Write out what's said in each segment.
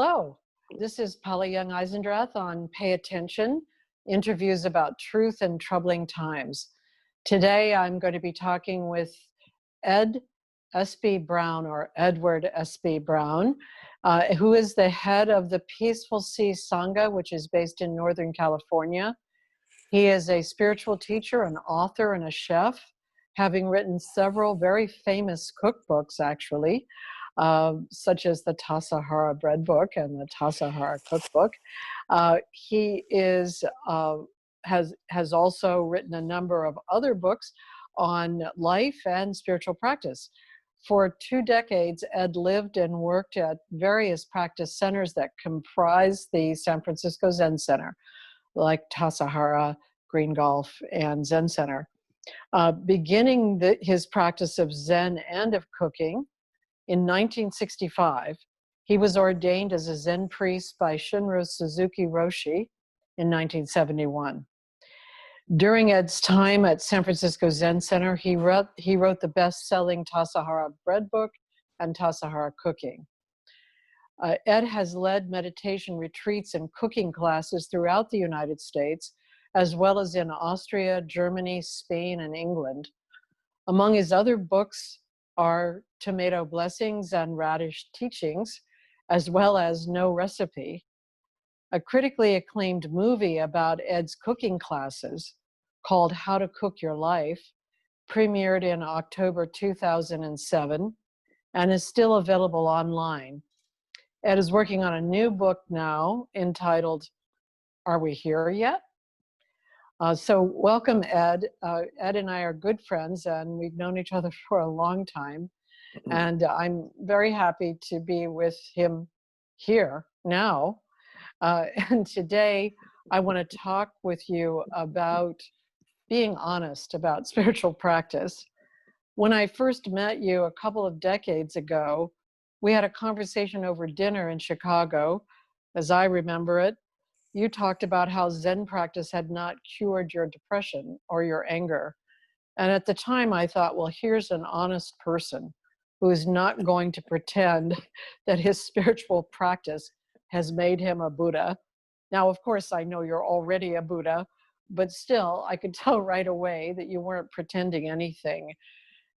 Hello, this is Paula Young-Eisendrath on Pay Attention, interviews about truth in troubling times. Today I'm going to be talking with Ed S.B. Brown, or Edward S.B. Brown, who is the head of the Peaceful Sea Sangha, which is based in Northern California. He is a spiritual teacher, an author, and a chef, having written several very famous cookbooks, actually, such as the Tassajara Bread Book and the Tassajara Cookbook. He has also written a number of other books on life and spiritual practice. For 2 decades, Ed lived and worked at various practice centers that comprise the San Francisco Zen Center, like Tassajara, Green Gulf, and Zen Center. Beginning his practice of Zen and of cooking in 1965, he was ordained as a Zen priest by Shinro Suzuki Roshi in 1971. During Ed's time at San Francisco Zen Center, he wrote the best-selling Tassajara Bread Book and Tassajara Cooking. Ed has led meditation retreats and cooking classes throughout the United States, as well as in Austria, Germany, Spain, and England. Among his other books are Tomato Blessings and Radish Teachings, as well as No Recipe. A critically acclaimed movie about Ed's cooking classes called How to Cook Your Life premiered in October 2007 and is still available online. Ed is working on a new book now entitled, Are We Here Yet? So welcome, Ed. Ed and I are good friends, and we've known each other for a long time. And I'm very happy to be with him here now. And today, I want to talk with you about being honest about spiritual practice. When I first met you a couple of decades ago, we had a conversation over dinner in Chicago, as I remember it. You talked about how Zen practice had not cured your depression or your anger. And at the time I thought, well, here's an honest person who is not going to pretend that his spiritual practice has made him a Buddha. Now, of course, I know you're already a Buddha, but still, I could tell right away that you weren't pretending anything.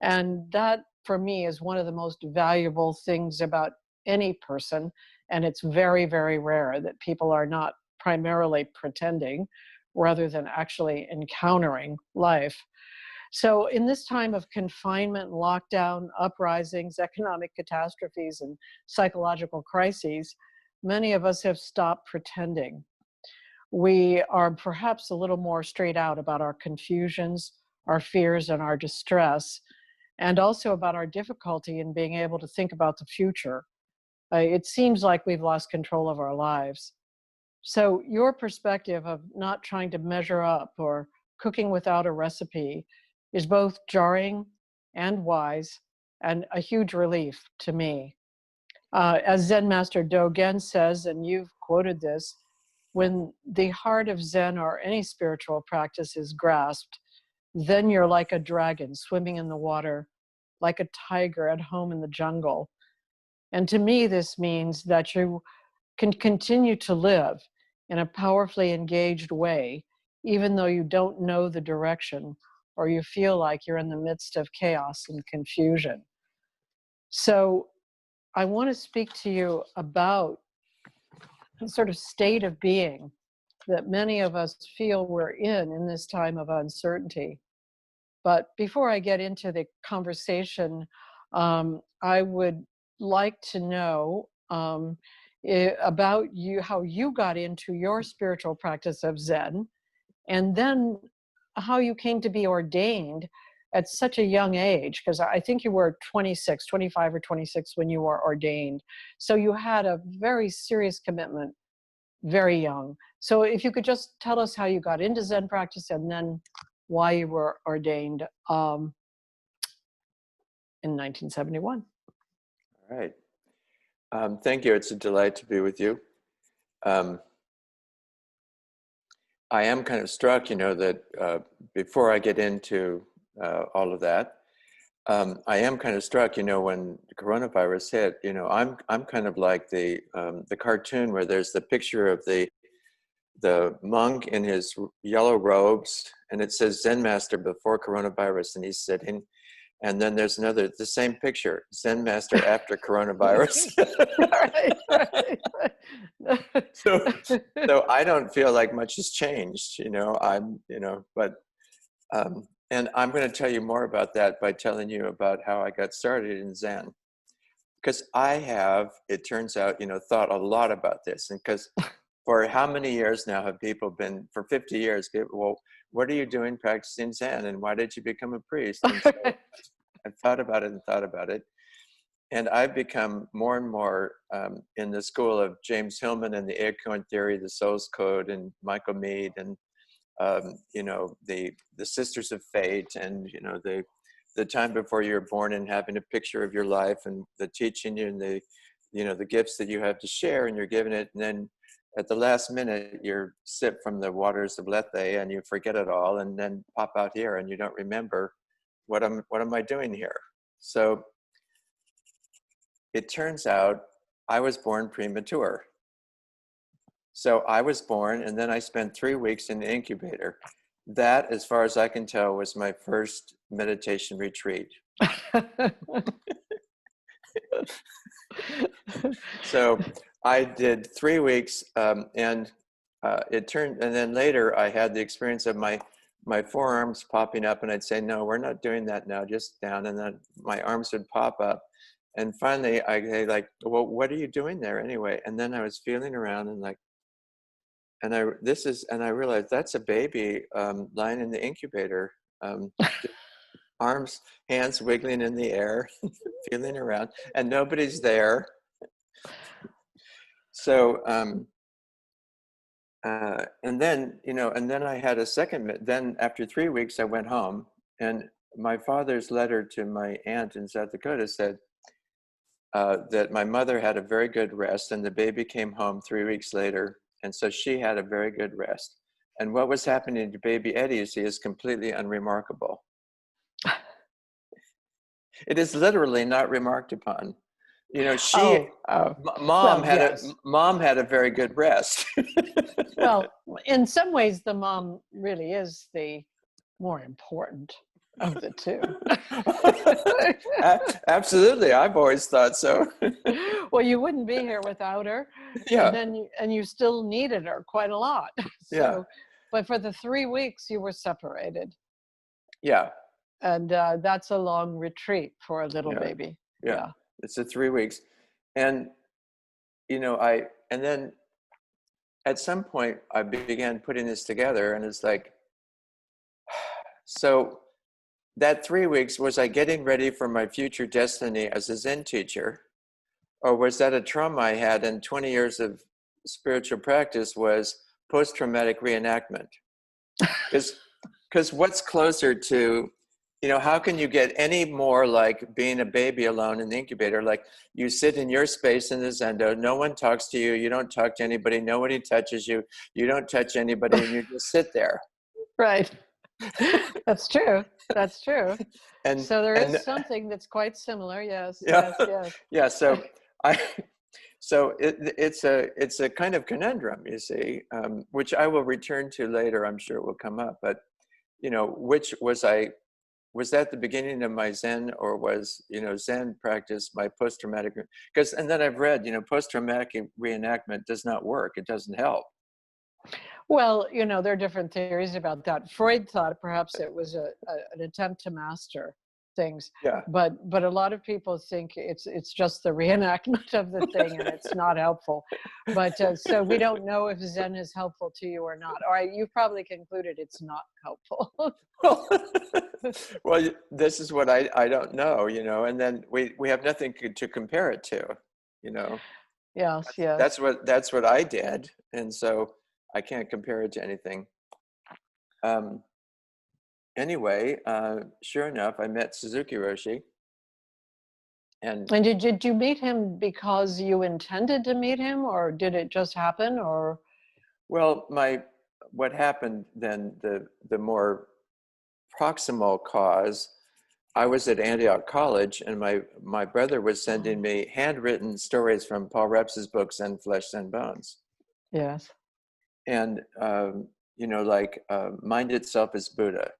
And that, for me, is one of the most valuable things about any person. And it's very, very rare that people are not primarily pretending rather than actually encountering life. So in this time of confinement, lockdown, uprisings, economic catastrophes, and psychological crises, many of us have stopped pretending. We are perhaps a little more straight out about our confusions, our fears, and our distress, and also about our difficulty in being able to think about the future. It seems like we've lost control of our lives. So your perspective of not trying to measure up or cooking without a recipe is both jarring and wise and a huge relief to me. As Zen Master Dogen says, and you've quoted this, when the heart of Zen or any spiritual practice is grasped, then you're like a dragon swimming in the water, like a tiger at home in the jungle. And to me, this means that you can continue to live in a powerfully engaged way, even though you don't know the direction or you feel like you're in the midst of chaos and confusion. So I want to speak to you about the sort of state of being that many of us feel we're in this time of uncertainty. But before I get into the conversation, I would like to know about you, how you got into your spiritual practice of Zen, and then how you came to be ordained at such a young age, because I think you were 25 or 26 when you were ordained. So you had a very serious commitment very young. So if you could just tell us how you got into Zen practice and then why you were ordained in 1971. All right. Thank you. It's a delight to be with you. I am kind of struck, that before I get into all of that, I am kind of struck, when coronavirus hit, I'm kind of like the cartoon where there's the picture of the monk in his yellow robes, and it says Zen master before coronavirus, and he's sitting. And then there's another, the same picture, Zen master after coronavirus. Right. So I don't feel like much has changed, but and I'm going to tell you more about that by telling you about how I got started in Zen. Because I have, it turns out, thought a lot about this. And because for how many years now have people been, for 50 years, well, what are you doing practicing Zen? And why did you become a priest? And so I've thought about it and thought about it. And I've become more and more in the school of James Hillman and the Acorn Theory, the Soul's Code, and Michael Meade, and the Sisters of Fate, and the time before you're born, and having a picture of your life, and the teaching you, and the gifts that you have to share, and you're giving it, and then at the last minute you're sip from the waters of Lethe, and you forget it all, and then pop out here, and you don't remember what am I doing here. So it turns out I was born premature. So I was born, and then I spent 3 weeks in the incubator. That, as far as I can tell, was my first meditation retreat. So I did 3 weeks, and then later I had the experience of my forearms popping up, and I'd say, no, we're not doing that now, just down. And then my arms would pop up. And finally I like, well, what are you doing there anyway? And then I was feeling around and like, and I realized that's a baby lying in the incubator, arms, hands wiggling in the air, feeling around, and nobody's there. So, and then I had a second. Then after 3 weeks, I went home, and my father's letter to my aunt in South Dakota said that my mother had a very good rest, and the baby came home 3 weeks later. And so she had a very good rest. And what was happening to baby Eddie, you see, is completely unremarkable. It is literally not remarked upon. Mom had a very good rest. Well, in some ways, the mom really is the more important of the two. Absolutely, I've always thought so. Well, you wouldn't be here without her. Yeah. And you still needed her quite a lot. So, yeah. But for the 3 weeks you were separated. Yeah. And that's a long retreat for a little baby. Yeah. It's a 3 weeks. And, and then at some point I began putting this together, and it's like, so that 3 weeks, was I getting ready for my future destiny as a Zen teacher? Or was that a trauma I had in 20 years of spiritual practice was post-traumatic reenactment? Because what's closer to, how can you get any more like being a baby alone in the incubator? Like you sit in your space in the Zendo, no one talks to you, you don't talk to anybody, nobody touches you, you don't touch anybody, and you just sit there. Right. That's true. That's true. And so there is something that's quite similar. Yes. Yeah. Yes. Yeah. So it's a kind of conundrum, you see, which I will return to later. I'm sure it will come up. But which was that the beginning of my Zen, or was Zen practice my post-traumatic? And then I've read post-traumatic reenactment does not work. It doesn't help. Well, there are different theories about that. Freud thought perhaps it was an attempt to master things. Yeah. But a lot of people think it's just the reenactment of the thing, and it's not helpful. But so we don't know if Zen is helpful to you or not. Or you've probably concluded it's not helpful. Well, this is what I don't know, and then we have nothing to compare it to, Yes. That's what I did, and so I can't compare it to anything. Anyway, sure enough, I met Suzuki Roshi. And did you meet him because you intended to meet him, or did it just happen, or? Well, what happened then, the more proximal cause, I was at Antioch College, and my brother was sending me handwritten stories from Paul Reps's books and Flesh and Bones. Yes. And, like mind itself is Buddha.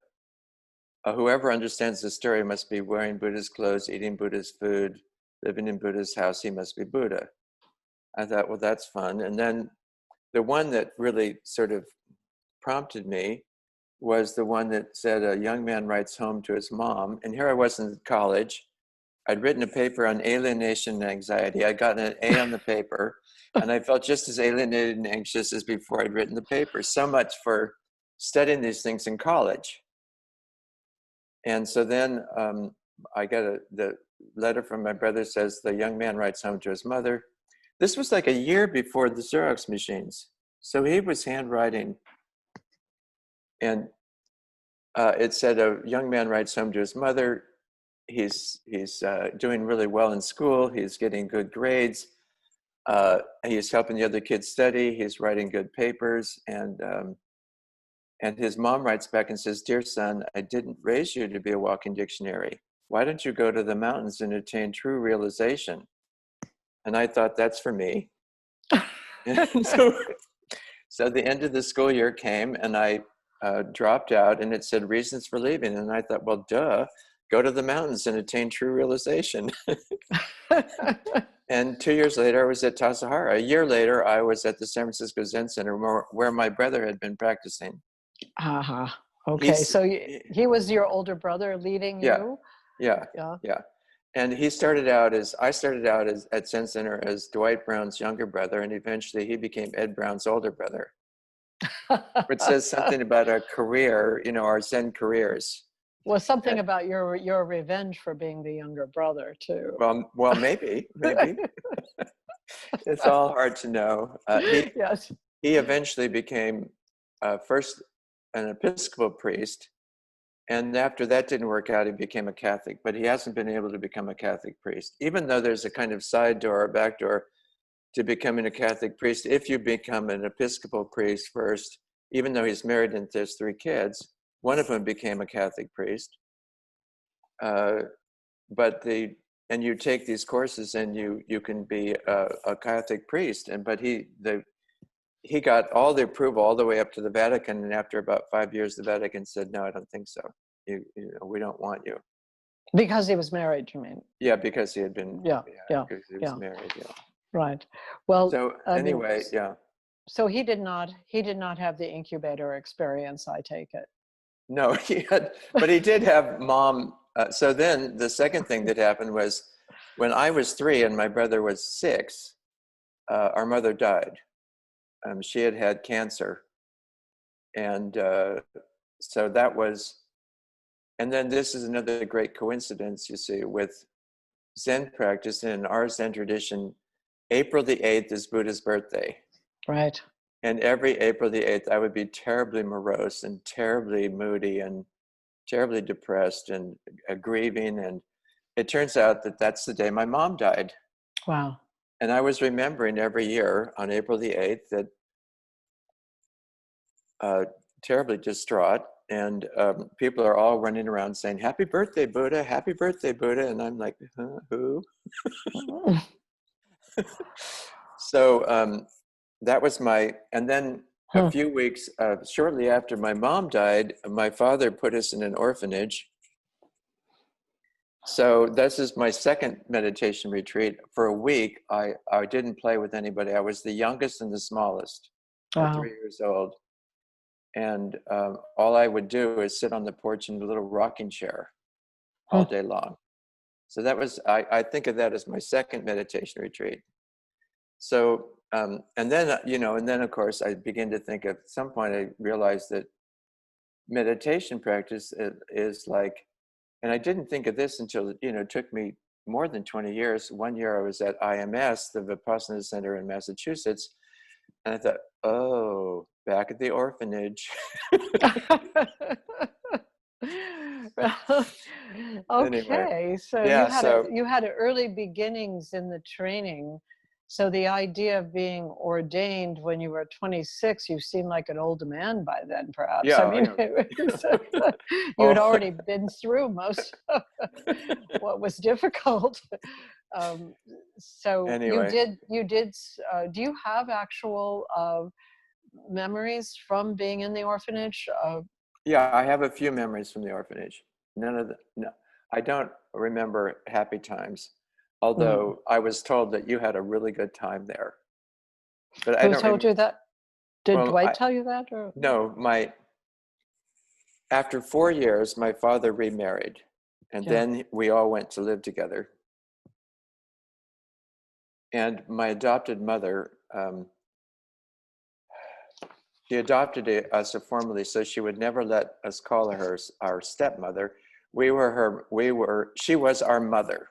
Whoever understands the story must be wearing Buddha's clothes, eating Buddha's food, living in Buddha's house. He must be Buddha. I thought, well, that's fun. And then the one that really sort of prompted me was the one that said a young man writes home to his mom. And here I was in college. I'd written a paper on alienation and anxiety. I'd gotten an A on the paper, and I felt just as alienated and anxious as before I'd written the paper. So much for studying these things in college. And so then I got the letter from my brother says the young man writes home to his mother. This was like a year before the Xerox machines. So he was handwriting, and it said a young man writes home to his mother. He's doing really well in school. He's getting good grades. He's helping the other kids study. He's writing good papers. And his mom writes back and says, "Dear son, I didn't raise you to be a walking dictionary. Why don't you go to the mountains and attain true realization?" And I thought, that's for me. And so the end of the school year came, and I dropped out, and it said reasons for leaving. And I thought, well, duh, go to the mountains and attain true realization. And 2 years later, I was at Tassajara. A year later, I was at the San Francisco Zen Center where my brother had been practicing. Uh-huh. Okay, so he was your older brother leading you? Yeah. And I started out at Zen Center as Dwight Brown's younger brother, and eventually he became Ed Brown's older brother, which says something about our career, our Zen careers. Well, something about your revenge for being the younger brother too. Well, maybe. It's all hard to know. Yes. He eventually became first an Episcopal priest, and after that didn't work out, he became a Catholic. But he hasn't been able to become a Catholic priest, even though there's a kind of side door or back door to becoming a Catholic priest. If you become an Episcopal priest first, even though he's married and there's 3 kids, one of them became a Catholic priest. And you take these courses, and you can be a Catholic priest. But he got all the approval all the way up to the Vatican, and after about 5 years, the Vatican said, "No, I don't think so. We don't want you." Because he was married, you mean? Yeah, because he had been. Yeah. Because he was married. Yeah. Right. Well. So anyway, yeah. So he did not have the incubator experience, I take it. No, but he did have mom. So then the second thing that happened was when I was 3 and my brother was 6, our mother died. She had had cancer. And so that was, and then this is another great coincidence, you see, with Zen practice. In our Zen tradition, April the 8th is Buddha's birthday. Right. And every April the 8th, I would be terribly morose and terribly moody and terribly depressed and grieving. And it turns out that that's the day my mom died. Wow. And I was remembering every year on April the 8th that terribly distraught. And people are all running around saying, "Happy birthday, Buddha, happy birthday, Buddha." And I'm like, who? So that was and then a few weeks, shortly after my mom died, my father put us in an orphanage. So this is my second meditation retreat. For a week, I didn't play with anybody. I was the youngest and the smallest at 3 years old. And all I would do is sit on the porch in a little rocking chair all day long. So that was, I think of that as my second meditation retreat. So, and then of course I began to think, at some point I realized that meditation practice is like, and I didn't think of this until, it took me more than 20 years. One year I was at IMS, the Vipassana Center in Massachusetts, and I thought, oh, back at the orphanage. Okay, Anyway, so yeah, you had early beginnings in the training So the idea of being ordained when you were 26, you seemed like an old man by then, perhaps. I Yeah, mean, yeah. you had Oh, already been through most of what was difficult. Um, so anyway, do you have actual memories from being in the orphanage? yeah, I have a few memories from the orphanage. No, I don't remember happy times, Mm. although I was told that you had a really good time there. But I Who don't told remember. you that? Did Well, Dwight tell you that? Or no, after 4 years, my father remarried, and yeah. then we all went to live together. And my adopted mother, she adopted us formally, so she would never let us call her our stepmother. She was our mother.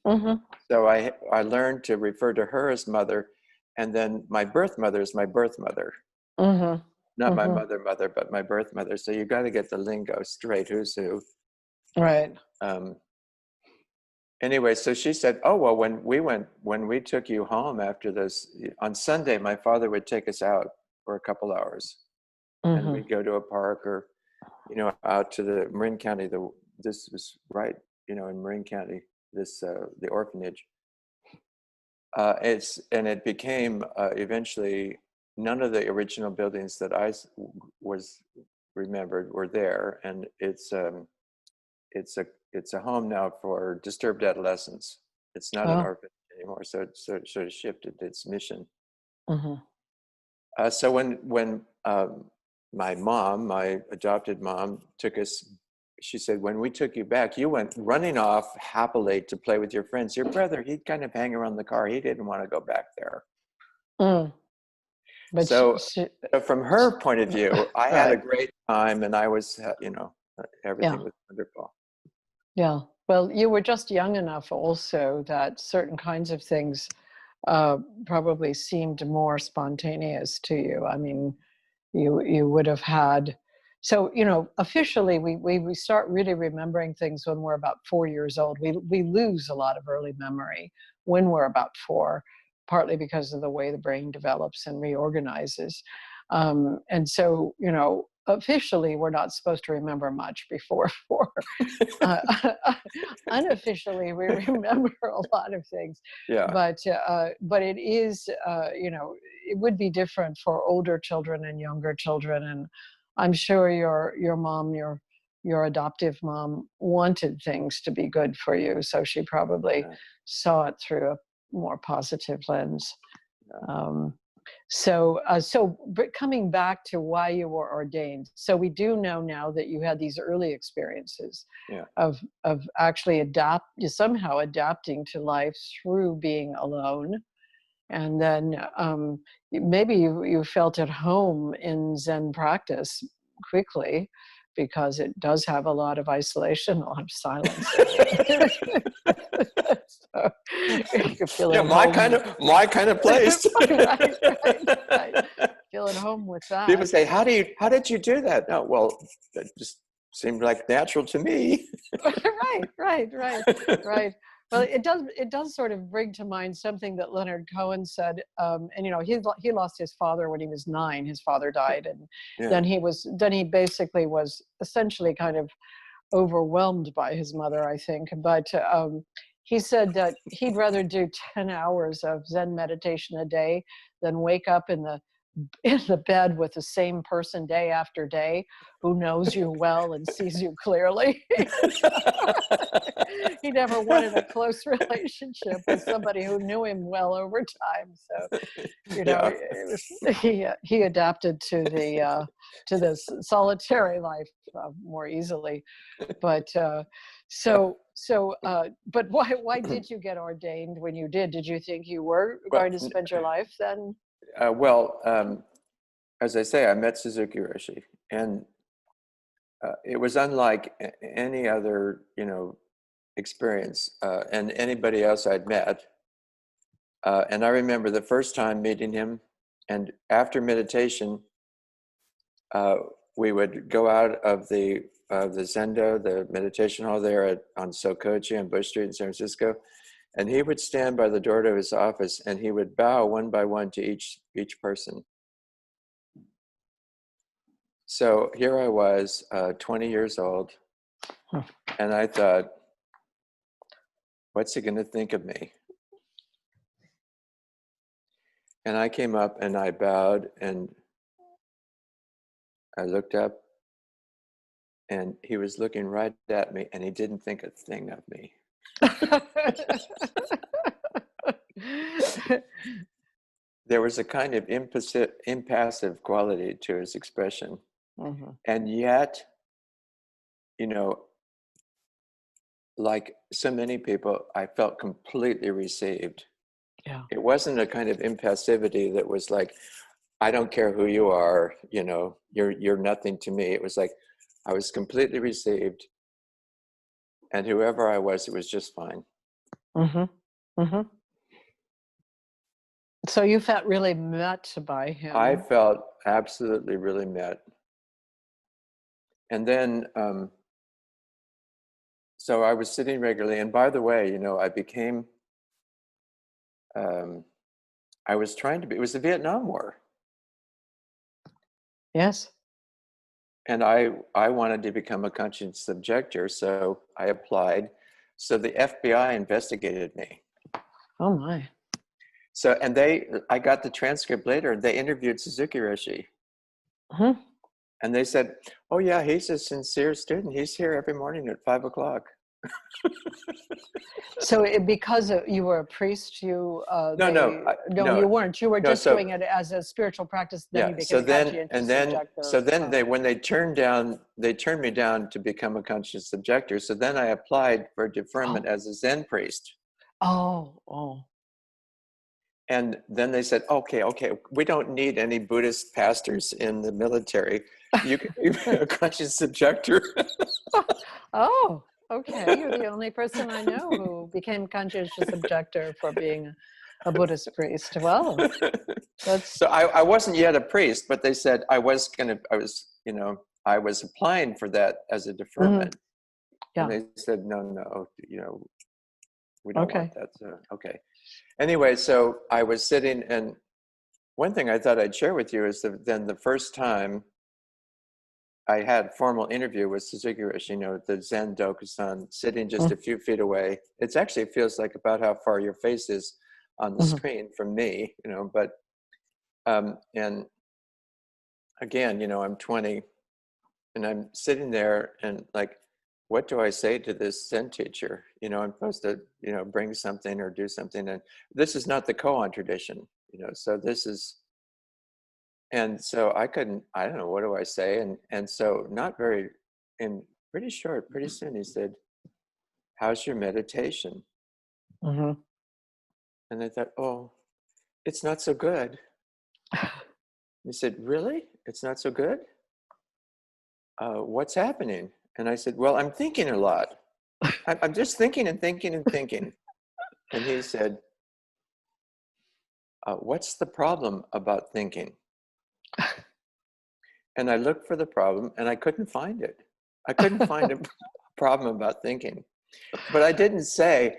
Mm-hmm. So I learned to refer to her as mother, and then my birth mother is my birth mother, Mm-hmm. not my Mm-hmm. mother, but my birth mother. So you got to get the lingo straight, who's who. Right. Um, anyway, so she said, "Oh well, when we took you home after this on Sunday, my father would take us out for a couple hours, and Mm-hmm. we'd go to a park or, out to the Marin County. This was right, in Marin County, the orphanage. It became eventually none of the original buildings that was remembered were there, and it's a home now for disturbed adolescents. It's not an Oh. orphanage anymore, so it sort of shifted its mission. Mm-hmm. So when my adopted mom, took us, she said, when we took you back, you went running off happily to play with your friends. Your brother, he'd kind of hang around the car. He didn't want to go back there. Mm. But So, from her point of view, I had a right. great time, and I was, Yeah. everything was wonderful. Yeah. Well, you were just young enough also that certain kinds of things probably seemed more spontaneous to you. I mean, you would have had, so officially we start really remembering things when we're about 4 years old. We lose a lot of early memory when we're about 4, partly because of the way the brain develops and reorganizes. And so officially we're not supposed to remember much before 4. uh, Unofficially we remember a lot of things, Yeah. but it is it would be different for older children and younger children. And I'm sure your mom, your adoptive mom, wanted things to be good for you, so she probably Yeah. saw it through a more positive lens. Yeah. um, but coming back to why you were ordained, so we do know now that you had these early experiences Yeah. of actually somehow adapting to life through being alone, and then maybe you felt at home in Zen practice quickly, because it does have a lot of isolation, a lot of silence. So you feel Yeah, at home. my kind of place. Right. Feel at home with People that. say, how did you do that? No, well, that just seemed like natural to me. Right. Well, it does sort of bring to mind something that Leonard Cohen said. And he lost his father when he was 9. His father died, and Yeah. then he basically was essentially kind of overwhelmed by his mother, I think. But he said that he'd rather do 10 hours of Zen meditation a day than wake up in the bed with the same person day after day, who knows you well and sees you clearly. He never wanted a close relationship with somebody who knew him well over time. So Yeah. he adapted to this solitary life more easily. But Yeah. but why did you get ordained when you did? Did you think you were Well, going to spend your life then? well, as I say, I met Suzuki Roshi, and it was unlike any other, experience, and anybody else I'd met. And I remember the first time meeting him, and after meditation, uh, we would go out of the Zendo, the meditation hall there on Sokochi and Bush Street in San Francisco, And he would stand by the door to his office and he would bow one by one to each person. So here I was, 20 years old, and I thought, what's he going to think of me? And I came up and I bowed and I looked up and he was looking right at me and he didn't think a thing of me. There was a kind of impassive quality to his expression. Mm-hmm. And yet, you know, like so many people, I felt completely received. Yeah. It wasn't a kind of impassivity that was like, I don't care who you are, you know, you're nothing to me. It was like, I was completely received. And whoever I was, it was just fine. Mm-hmm. Mm-hmm. So you felt really met by him. I felt absolutely really met. And then, so I was sitting regularly. And by the way, you know, I became, I was trying to be, it was the Vietnam War. Yes. And I wanted to become a conscience objector, so I applied. So the FBI investigated me. Oh my. So, and I got the transcript later, and they interviewed Suzuki Roshi. Mm-hmm. And they said, oh yeah, he's a sincere student. He's here every morning at 5 o'clock. So because you were a priest, you no, you weren't. You were just doing it as a spiritual practice. Then you became a conscientious objector. So then when they turned me down to become a conscious objector. So then I applied for deferment as a Zen priest. Oh. And then they said, okay, we don't need any Buddhist pastors in the military. You can be a conscious objector. Oh. Okay, you're the only person I know who became conscientious objector for being a Buddhist priest. Well, so I wasn't yet a priest, but they said I was applying for that as a deferment. Mm-hmm. Yeah. And they said, no, you know, we don't want that. So, okay. Anyway, so I was sitting, and one thing I thought I'd share with you is that then the first time I had formal interview with Suzuki Roshi, you know, the Zen Dokusan, sitting just a few feet away. It actually feels like about how far your face is on the screen from me, you know, but, and again, you know, I'm 20 and I'm sitting there and like, what do I say to this Zen teacher? You know, I'm supposed to, you know, bring something or do something. And this is not the koan tradition, you know, so this is, and so I don't know, what do I say? And so pretty short, pretty soon he said, how's your meditation? Mm-hmm. And I thought, oh, it's not so good. He said, really? It's not so good? What's happening? And I said, well, I'm thinking a lot. I'm just thinking and thinking and thinking. And he said, what's the problem about thinking? And I looked for the problem and I couldn't find it. I couldn't find a problem about thinking. But I didn't say,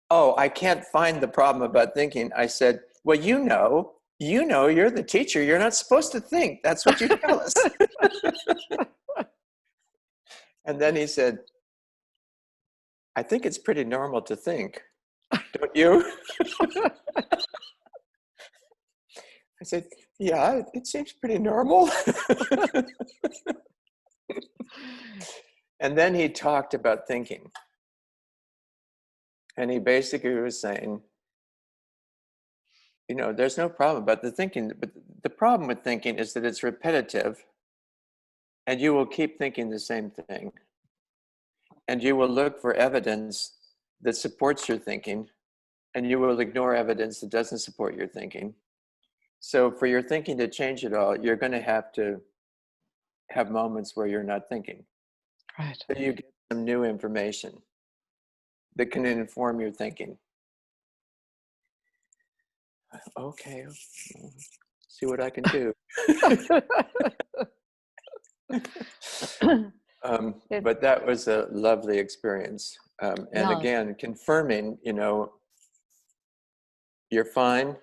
oh, I can't find the problem about thinking. I said, well, you know, you're the teacher. You're not supposed to think. That's what you tell us. And then he said, I think it's pretty normal to think. Don't you? I said, yeah, it seems pretty normal. And then he talked about thinking. And he basically was saying, you know, there's no problem about the thinking, but the problem with thinking is that it's repetitive and you will keep thinking the same thing. And you will look for evidence that supports your thinking and you will ignore evidence that doesn't support your thinking. So for your thinking to change at all, you're going to have moments where you're not thinking. Right. So you get some new information that can inform your thinking. Okay, see what I can do. But that was a lovely experience. And again, confirming, you know, you're fine.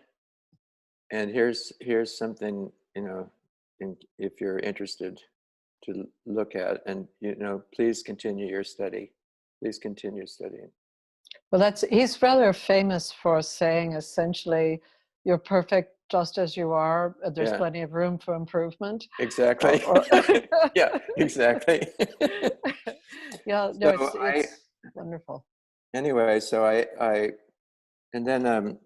And here's something, if you're interested to look at, and please continue your study. Please continue studying. Well, he's rather famous for saying essentially, you're perfect just as you are. There's Yeah, plenty of room for improvement. exactly. Yeah, exactly. Yeah, no, So it's wonderful. anyway, so and then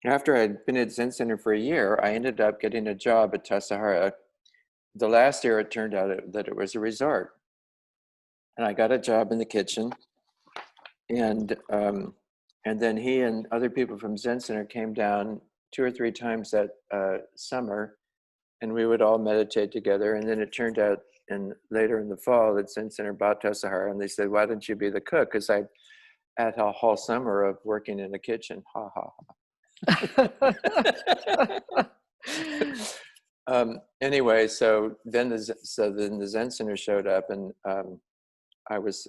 after I'd been at Zen Center for a year, I ended up getting a job at Tassajara. The last year, it turned out that it was a resort, and I got a job in the kitchen. And then he and other people from Zen Center came down 2 or 3 times that summer, and we would all meditate together. And then it turned out, and later in the fall, that Zen Center bought Tassajara, and they said, "Why don't you be the cook?" Because I had a whole summer of working in the kitchen. Ha ha ha. Anyway, so then the Zen Center showed up, and I was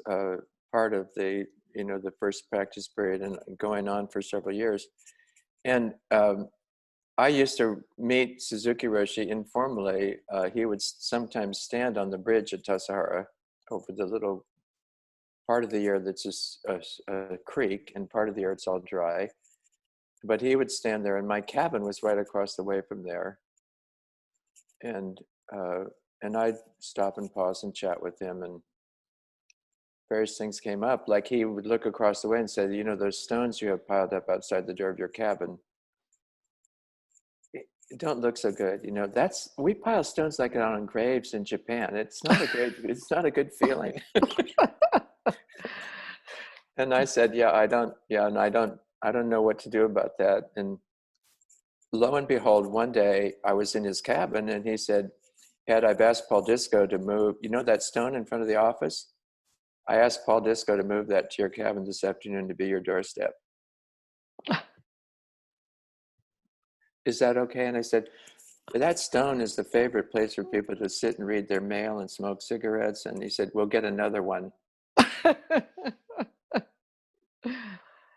part of the the first practice period, and going on for several years. And I used to meet Suzuki Roshi informally. He would sometimes stand on the bridge at Tassajara over the little part of the year that's just a creek, and part of the year it's all dry. But he would stand there, and my cabin was right across the way from there. And I'd stop and pause and chat with him, and various things came up. Like, he would look across the way and say, those stones you have piled up outside the door of your cabin, it don't look so good. We pile stones like that on graves in Japan. It's not a good feeling. And I said, I don't know what to do about that. And lo and behold, one day I was in his cabin, and he said, "Ed, I've asked Paul Disco to move, that stone in front of the office? I asked Paul Disco to move that to your cabin this afternoon to be your doorstep. Is that okay?" And I said, "That stone is the favorite place for people to sit and read their mail and smoke cigarettes." And he said, "We'll get another one."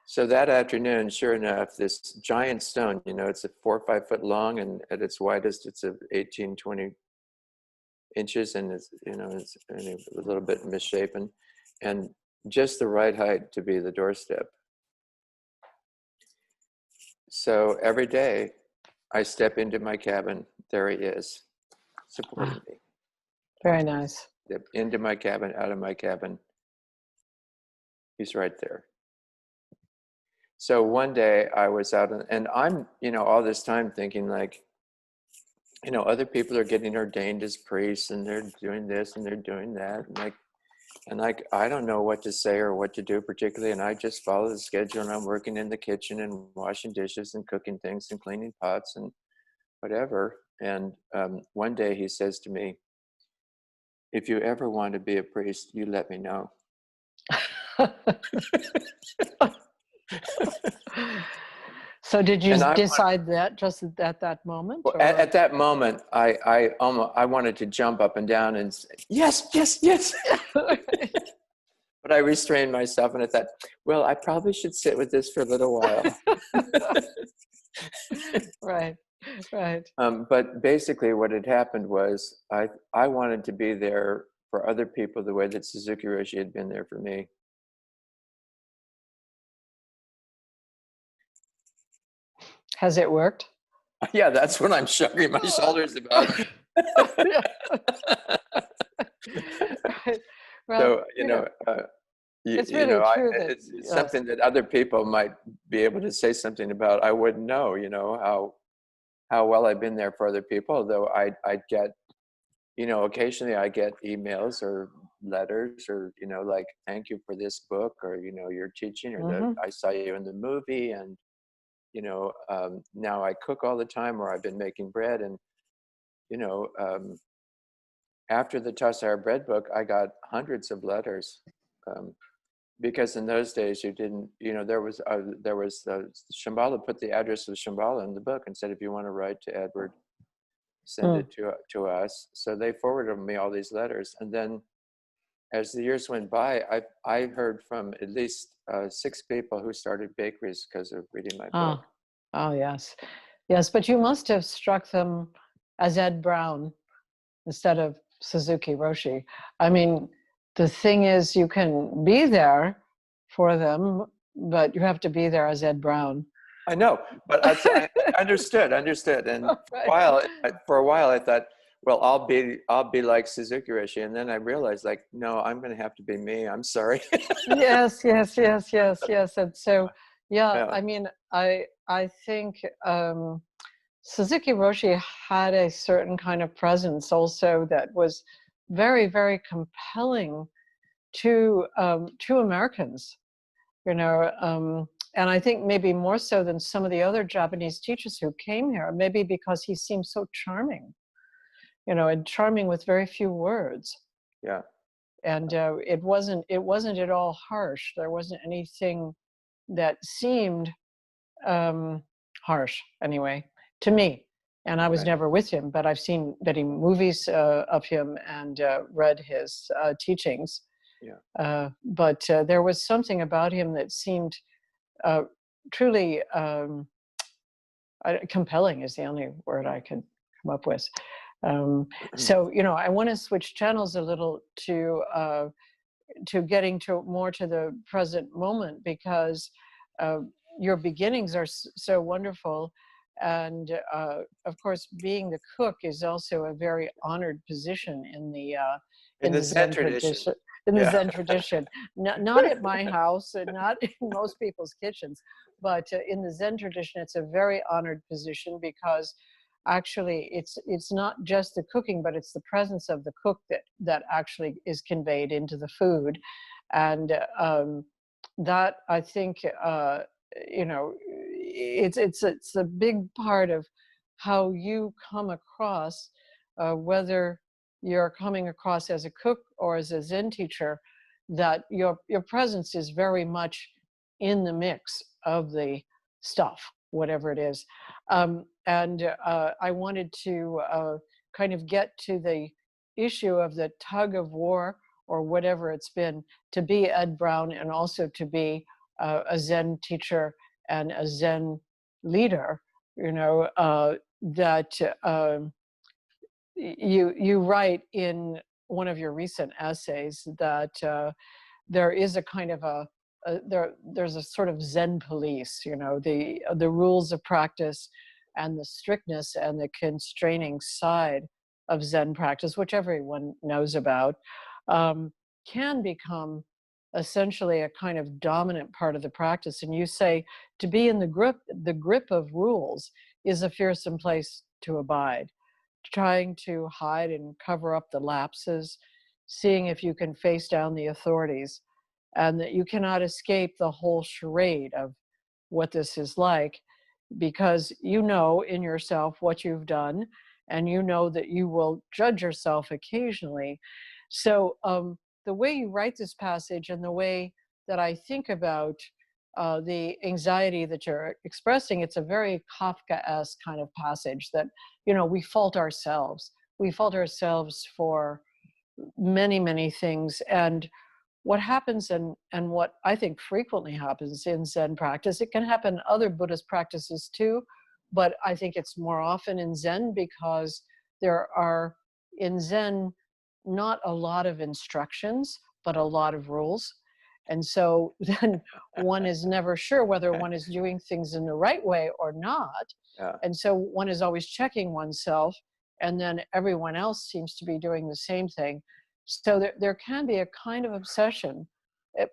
So that afternoon, sure enough, this giant stone, it's a 4 or 5 foot long, and at its widest, it's 18, 20 inches, and it's a little bit misshapen, and just the right height to be the doorstep. So every day I step into my cabin, there he is, supporting me. Very nice. Step into my cabin, out of my cabin, he's right there. So one day I was out, and I'm, all this time thinking, like, other people are getting ordained as priests, and they're doing this and they're doing that. And I don't know what to say or what to do particularly. And I just follow the schedule, and I'm working in the kitchen and washing dishes and cooking things and cleaning pots and whatever. And one day he says to me, "If you ever want to be a priest, you let me know." So did you decide that just at that moment? Well, at that moment, I wanted to jump up and down and say, "Yes, yes, yes." But I restrained myself, and I thought, well, I probably should sit with this for a little while. Right. But basically what had happened was I wanted to be there for other people the way that Suzuki Roshi had been there for me. Has it worked? Yeah, that's what I'm shrugging my shoulders about. Right. Well, So, it's really true that it's something that other people might be able to say something about. I wouldn't know, how well I've been there for other people, although I'd get, occasionally I get emails or letters, or, like, "Thank you for this book," or, "Your teaching," or "I saw you in the movie," and, now I cook all the time, or I've been making bread. And, after the Tassajara bread book, I got hundreds of letters. Because in those days you didn't, there was Shambhala put the address of Shambhala in the book and said, "If you want to write to Edward, send it to us." So they forwarded me all these letters. And then as the years went by, I heard from at least 6 people who started bakeries because of reading my book. Oh, yes. Yes, but you must have struck them as Ed Brown instead of Suzuki Roshi. I mean, the thing is, you can be there for them, but you have to be there as Ed Brown. I know, but I understood. And Right. for a while, I thought, well, I'll be like Suzuki Roshi, and then I realized, like, no, I'm going to have to be me. I'm sorry. Yes, yes, yes, yes, yes. And so, yeah, Yeah, I mean, I think Suzuki Roshi had a certain kind of presence also that was very, very compelling to Americans, you know. And I think maybe more so than some of the other Japanese teachers who came here, maybe because he seemed so charming, you know, and charming with very few words. yeah. And it wasn't at all harsh. There wasn't anything that seemed um, harsh, anyway, to me. And I was Right. never with him, but I've seen many movies of him and read his teachings. Yeah. But there was something about him that seemed uh, truly compelling, is the only word I could come up with. So, you know, I want to switch channels a little to getting to more to the present moment, because uh, your beginnings are so wonderful. And of course, being the cook is also a very honored position In in the the Zen Zen tradition. tradition. In the Yeah. Zen tradition, not at my house and not in most people's kitchens, but in the Zen tradition, it's a very honored position, because actually it's not just the cooking, but it's the presence of the cook that actually is conveyed into the food. And that, I think, you know, it's a big part of how you come across, whether you're coming across as a cook or as a Zen teacher, that your presence is very much in the mix of the stuff, whatever it is. And I wanted to kind of get to the issue of the tug of war, or whatever it's been, to be Ed Brown and also to be a Zen teacher and a Zen leader. You know, that you write in one of your recent essays that there is a kind of there's a sort of Zen police, you know, the rules of practice and the strictness and the constraining side of Zen practice, which everyone knows about, um, can become essentially a kind of dominant part of the practice. And you say to be in the grip of rules is a fearsome place to abide, trying to hide and cover up the lapses, seeing if you can face down the authorities, and that you cannot escape the whole charade of what this is like, because you know in yourself what you've done, and you know that you will judge yourself occasionally. So the way you write this passage and the way that I think about the anxiety that you're expressing, it's a very Kafka-esque kind of passage that, you know, we fault ourselves. We fault ourselves for many, many things. And what happens, and what I think frequently happens in Zen practice, it can happen in other Buddhist practices too, but I think it's more often in Zen because there are, in Zen, not a lot of instructions, but a lot of rules. And so then one is never sure whether one is doing things in the right way or not. Yeah. And so one is always checking oneself, and then everyone else seems to be doing the same thing. So there can be a kind of obsession,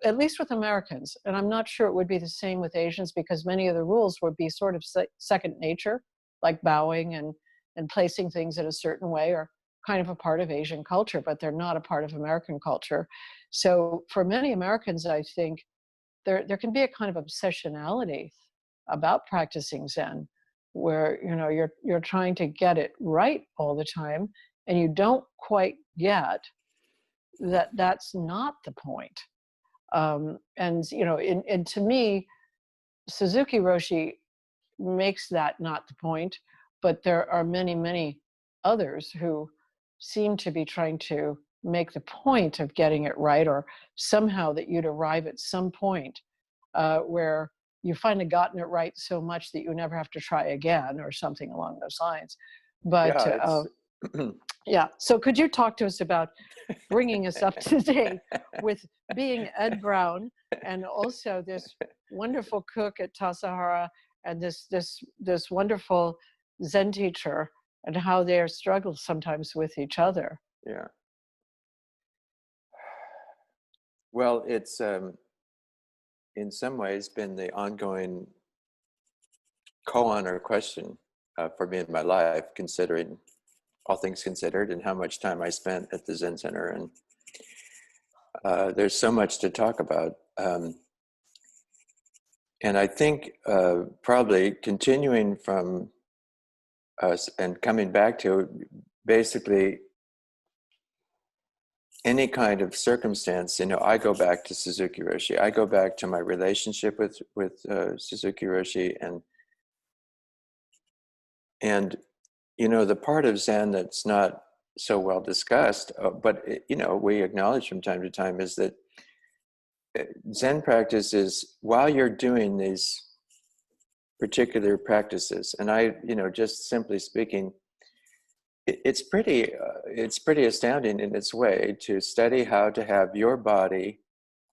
at least with Americans, and I'm not sure it would be the same with Asians, because many of the rules would be sort of second nature, like bowing and placing things in a certain way, or kind of a part of Asian culture, but they're not a part of American culture. So for many Americans, I think there can be a kind of obsessionality about practicing Zen, where, you know, you're trying to get it right all the time, and you don't quite get that that's not the point. And you know, and to me, Suzuki Roshi makes that not the point, but there are many, many others who seem to be trying to make the point of getting it right, or somehow that you'd arrive at some point where you've finally gotten it right so much that you never have to try again or something along those lines. But Yeah, it's yeah, so could you talk to us about bringing us up to date with being Ed Brown and also this wonderful cook at Tassajara and this wonderful Zen teacher, and how they are struggled sometimes with each other? yeah. Well, it's in some ways been the ongoing koan or question for me in my life, considering all things considered and how much time I spent at the Zen Center. And there's so much to talk about. And I think probably continuing from us and coming back to basically any kind of circumstance, I go back to Suzuki Roshi. I go back to my relationship with Suzuki Roshi, and the part of Zen that's not so well discussed, but we acknowledge from time to time, is that Zen practice is, while you're doing these particular practices, and just simply speaking, it's pretty astounding in its way to study how to have your body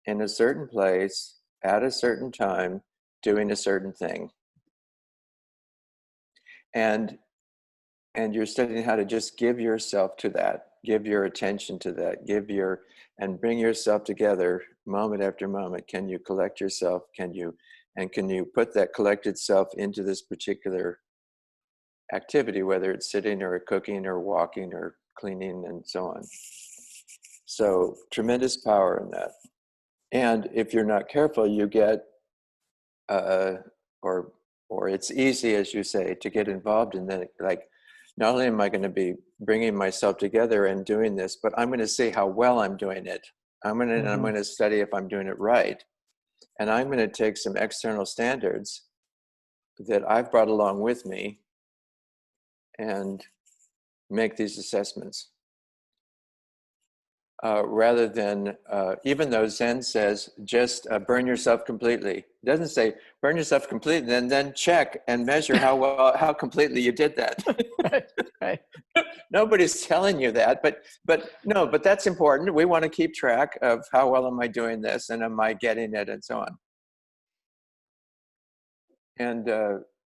in a certain place at a certain time doing a certain thing, and you're studying how to just give yourself to that, give your attention to that, and bring yourself together moment after moment. Can you collect yourself? Can you put that collected self into this particular activity, whether it's sitting or cooking or walking or cleaning and so on? So tremendous power in that. And if you're not careful, you get, or it's easy, as you say, to get involved in that. Like, not only am I going to be bringing myself together and doing this, but I'm going to see how well I'm doing it. I'm going to study if I'm doing it right. And I'm going to take some external standards that I've brought along with me and make these assessments. Rather than, even though Zen says, just burn yourself completely. It doesn't say burn yourself completely, and then check and measure how completely you did that. Right. Nobody's telling you that, but that's important. We want to keep track of how well am I doing this, and am I getting it, and so on. And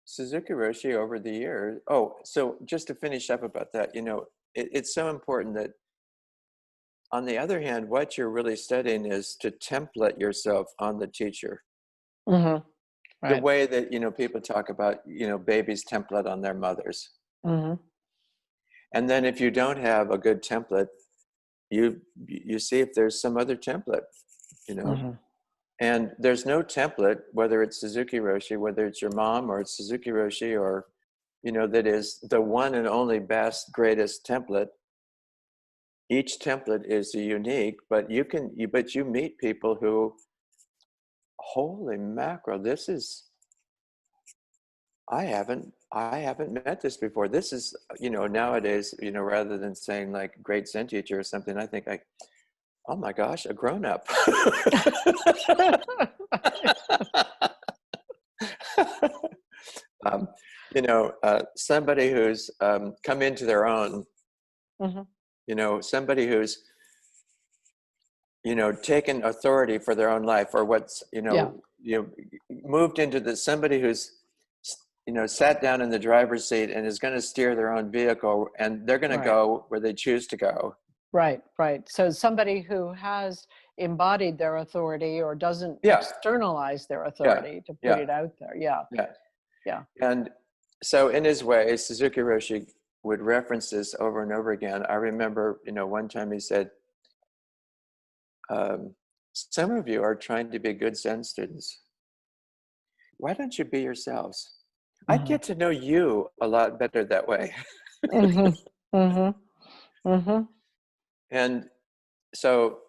Suzuki Roshi over the years. Oh, so just to finish up about that, it's so important that, on the other hand, what you're really studying is to template yourself on the teacher. Mm-hmm. Right. The way that, people talk about, babies template on their mothers. Mm-hmm. And then if you don't have a good template, you see if there's some other template, Mm-hmm. And there's no template, whether it's Suzuki Roshi, whether it's your mom or it's Suzuki Roshi, or, that is the one and only best, greatest template. Each template is unique, but you meet people who, holy mackerel, this is, I haven't met this before. This is, nowadays, rather than saying like great Zen teacher or something, I think oh my gosh, a grown-up. Somebody who's come into their own, somebody who's, taken authority for their own life, or moved into somebody who's, sat down in the driver's seat and is going to steer their own vehicle, and they're going to go where they choose to go. Right. So somebody who has embodied their authority, or doesn't externalize their authority, to put it out there. Yeah. And so in his way, Suzuki Roshi would reference this over and over again. I remember, one time he said, some of you are trying to be good Zen students. Why don't you be yourselves? I'd get to know you a lot better that way. And so,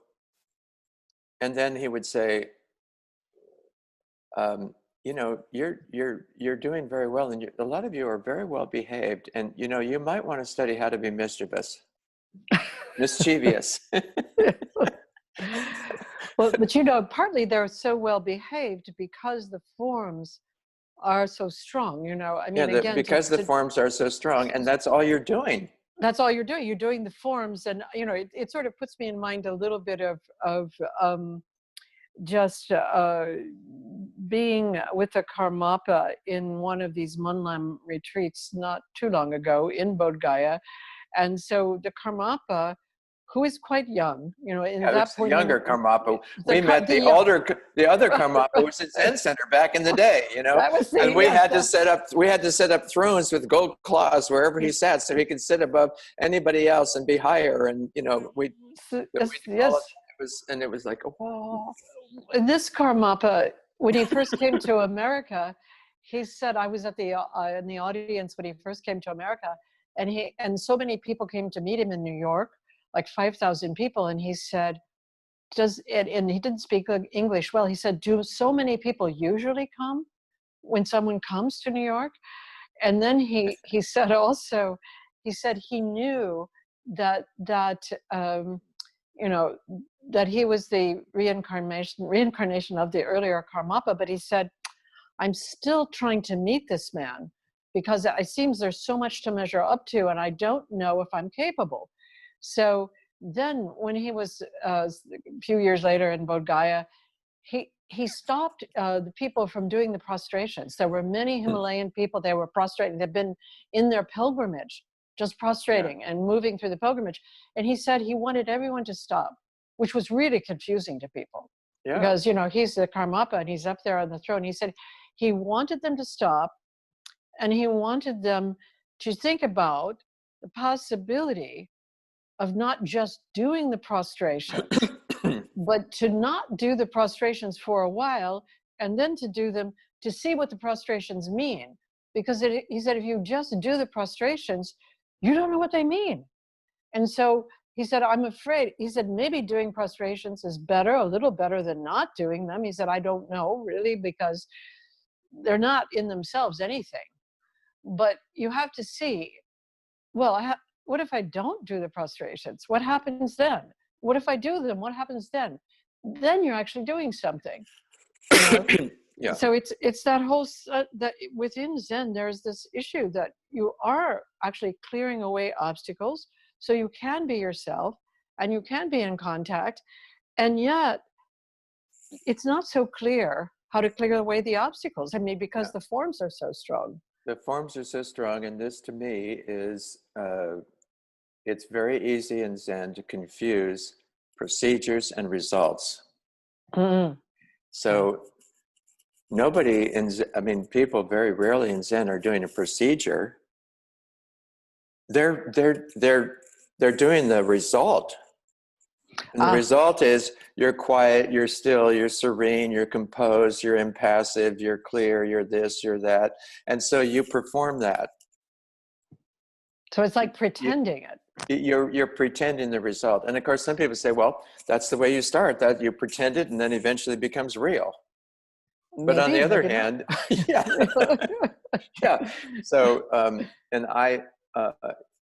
and then he would say, you're doing very well, and a lot of you are very well behaved, and you might want to study how to be mischievous. Well, but you know, partly they're so well behaved because the forms are so strong. You know, I Yeah, mean, again, because the forms are so strong, and that's all you're doing. that's all you're doing. You're doing the forms, and you know, it sort of puts me in mind a little bit of just being with the Karmapa in one of these Monlam retreats not too long ago in Bodh Gaya. And so the Karmapa, who is quite young, you know, in Yeah, that it's the point, younger Karmapa. We met the the young, other Karmapa was at Zen Center back in the day, you know, that was the, and we yes, had to set up thrones with gold claws wherever he sat, so he could sit above anybody else and be higher. And you know, we yes, did all of yes. it was like, oh, This Karmapa, when he first came to America, he said, I was at the in the audience when he first came to America, and so many people came to meet him in New York, like 5,000 people, and he said, and he didn't speak English well. He said, do so many people usually come when someone comes to New York? And then he said also, he said he knew that you know, that he was the reincarnation of the earlier Karmapa, but he said, I'm still trying to meet this man because it seems there's so much to measure up to, and I don't know if I'm capable. So then when he was a few years later in Bodh Gaya, he stopped the people from doing the prostrations. There were many Himalayan people, they were prostrating, they'd been in their pilgrimage, just prostrating and moving through the pilgrimage. And he said he wanted everyone to stop, which was really confusing to people. yeah, Because, you know, he's the Karmapa and he's up there on the throne. He said he wanted them to stop, and he wanted them to think about the possibility of not just doing the prostrations, but to not do the prostrations for a while and then to do them to see what the prostrations mean. Because he said, if you just do the prostrations, you don't know what they mean. And so he said, I'm afraid, he said, maybe doing prostrations is better, a little better than not doing them. He said, I don't know really, because they're not in themselves anything. But you have to see, well, what if I don't do the prostrations? What happens then? What if I do them? What happens then? Then you're actually doing something, you know? yeah, So it's that whole, that within Zen, there's this issue that you are actually clearing away obstacles so you can be yourself and you can be in contact. And yet it's not so clear how to clear away the obstacles. I mean, because the forms are so strong. the forms are so strong, and this to me is it's very easy in Zen to confuse procedures and results. Mm-hmm. So nobody in Zen, I mean, people very rarely in Zen are doing a procedure. They're doing the result. And the result is you're quiet, you're still, you're serene, you're composed, you're impassive, you're clear, you're this, you're that. And so you perform that. So it's like pretending it. You're pretending the result. And of course, some people say, well, that's the way you start, that you pretend it and then eventually it becomes real. But on the other hand, yeah, yeah. So, and I,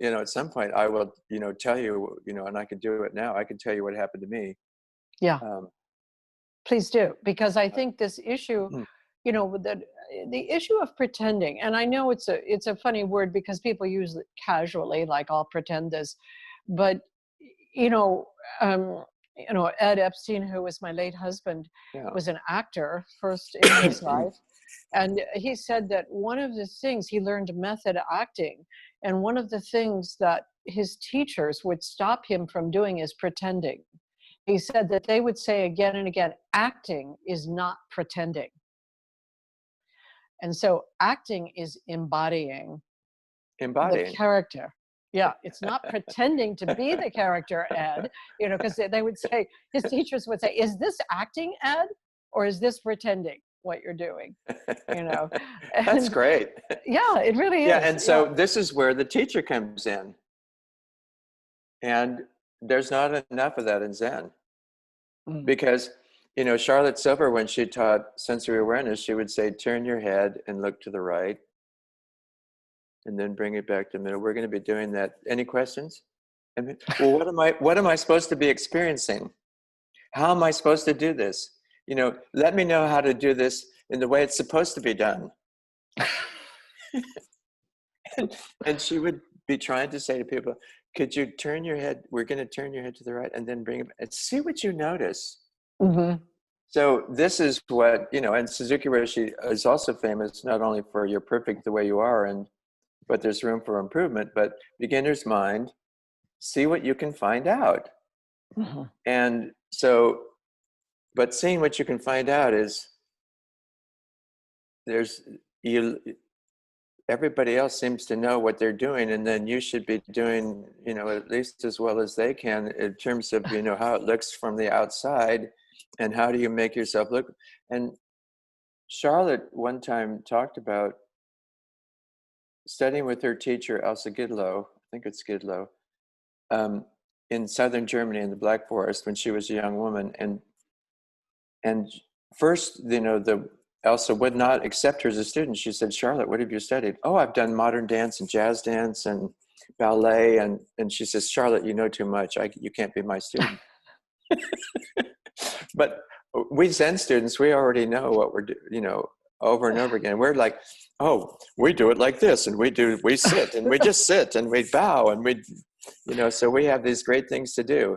you know, at some point I will, you know, tell you, you know, and I could do it now. I can tell you what happened to me. Yeah, please do, because I think this issue, mm, you know, the issue of pretending, and I know it's a funny word because people use it casually, like I'll pretend this, but you know, Ed Epstein, who was my late husband, yeah, was an actor first in his life. And he said that one of the things he learned method acting, and one of the things that his teachers would stop him from doing is pretending. He said that they would say again and again, acting is not pretending. And so acting is embodying the embodying. character. Yeah, it's not pretending to be the character, Ed, you know, because they would say, his teachers would say, is this acting, Ed, or is this pretending what you're doing, you know? That's And great. yeah, it really Yeah, is. and Yeah. so this is where the teacher comes in. And there's not enough of that in Zen. Mm. Because, you know, Charlotte Silver, when she taught sensory awareness, she would say, turn your head and look to the right, and then bring it back to the middle. We're going to be doing that. Any questions? I mean, well, what am I supposed to be experiencing? How am I supposed to do this? Let me know how to do this in the way it's supposed to be done. And she would be trying to say to people, could you turn your head? We're going to turn your head to the right and then bring it and see what you notice. Mm-hmm. So this is what, and Suzuki Roshi is also famous not only for you're perfect the way you are, but there's room for improvement, but beginner's mind, see what you can find out. Mm-hmm. And so, but seeing what you can find out is everybody else seems to know what they're doing, and then you should be doing, at least as well as they can in terms of, how it looks from the outside and how do you make yourself look. And Charlotte one time talked about studying with her teacher, Elsa Gidlow, I think it's Gidlow, in southern Germany in the Black Forest when she was a young woman. And first, Elsa would not accept her as a student. She said, Charlotte, what have you studied? Oh, I've done modern dance and jazz dance and ballet. And she says, Charlotte, you know too much. You can't be my student. But we Zen students, we already know what we're doing, over and over again. We're like, oh, we do it like this. And we sit and we just sit and we bow and so we have these great things to do.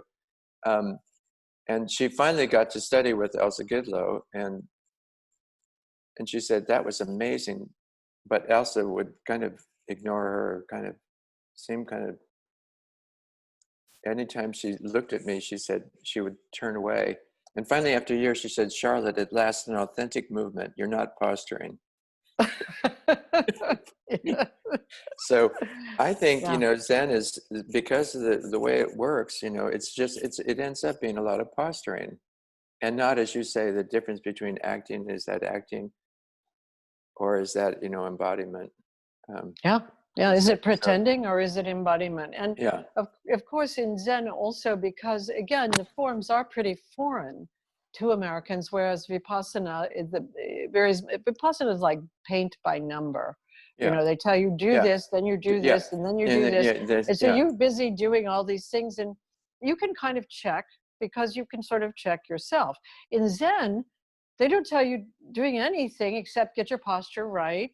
And she finally got to study with Elsa Gidlow, and she said, that was amazing. But Elsa would kind of ignore her, anytime she looked at me, she said she would turn away. And finally, after a year, she said, Charlotte, at last an authentic movement. You're not posturing. So I think, Zen is, because of the way it works, it ends up being a lot of posturing. And not, as you say, the difference between acting, is that acting or is that, embodiment? Is it pretending or is it embodiment? And of course in Zen also, because again, the forms are pretty foreign to Americans, whereas Vipassana is like paint by number. They tell you do this, then you do this, and then you do this. And so you're busy doing all these things, and you can kind of check, because you can sort of check yourself. In Zen, they don't tell you doing anything except get your posture right,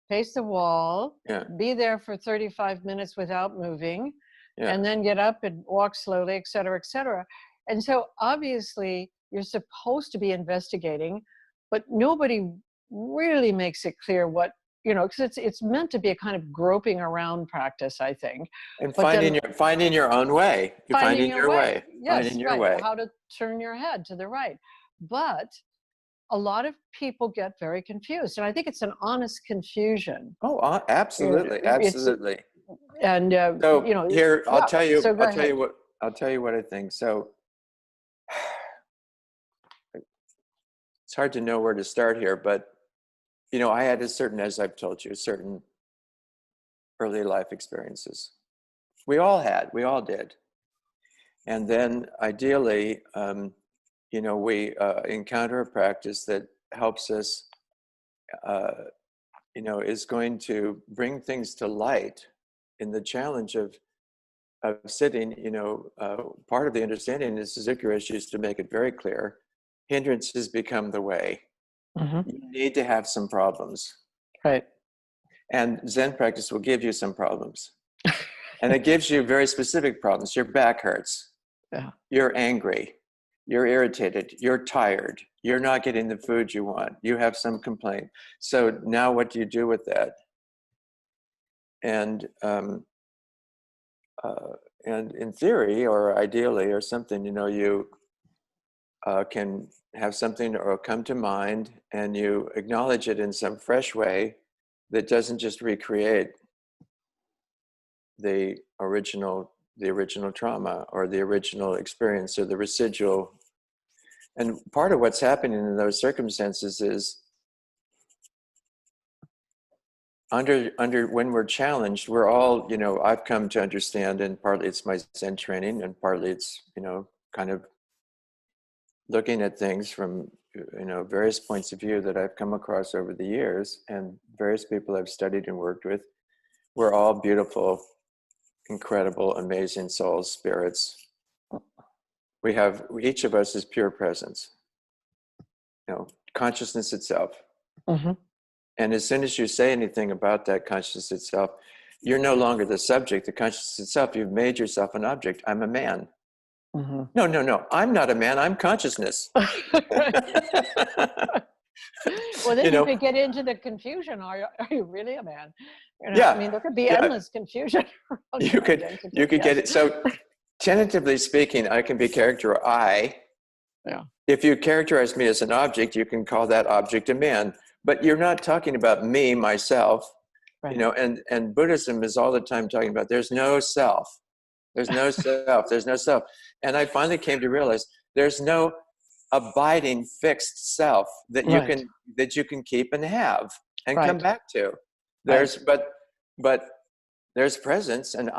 face the wall, be there for 35 minutes without moving, and then get up and walk slowly, et cetera, et cetera. And so obviously you're supposed to be investigating, but nobody really makes it clear what, because it's meant to be a kind of groping around practice, I think. And finding your own way. Finding your way. Yes, finding your way. How to turn your head to the right. But a lot of people get very confused, and I think it's an honest confusion. Oh, absolutely, absolutely. And so here, I'll tell you what I think. So it's hard to know where to start here, but I had as I've told you, certain early life experiences. We all did. And then ideally, we encounter a practice that helps us, is going to bring things to light in the challenge of sitting. Part of the understanding is Suzuki Roshi used to make it very clear, hindrances become the way. Mm-hmm. You need to have some problems. Right. And Zen practice will give you some problems. And it gives you very specific problems. Your back hurts. Yeah. You're angry. You're irritated. You're tired. You're not getting the food you want. You have some complaint. So now what do you do with that? And in theory, or ideally, or something, you can have something or come to mind, and you acknowledge it in some fresh way that doesn't just recreate the original trauma or the original experience or the residual. And part of what's happening in those circumstances is under when we're challenged, we're all, I've come to understand, and partly it's my Zen training, and partly it's, kind of looking at things from, various points of view that I've come across over the years, and various people I've studied and worked with. We're all beautiful, incredible, amazing souls, spirits. each of us is pure presence, consciousness itself. Mm-hmm. And as soon as you say anything about that consciousness itself, you're no longer the subject, the consciousness itself. You've made yourself an object. I'm a man. Mm-hmm. No. I'm not a man. I'm consciousness. Well, then you could get into the confusion. Are you really a man? Yeah. I mean, there could be Yeah. endless confusion around You could get it. So tentatively speaking, I can be Yeah. If you characterize me as an object, you can call that object a man. But you're not talking about me, myself, Right. And Buddhism is all the time talking about there's no self. There's no self. There's no self. And I finally came to realize there's no abiding fixed self that you can keep and have and come back to. But there's presence, and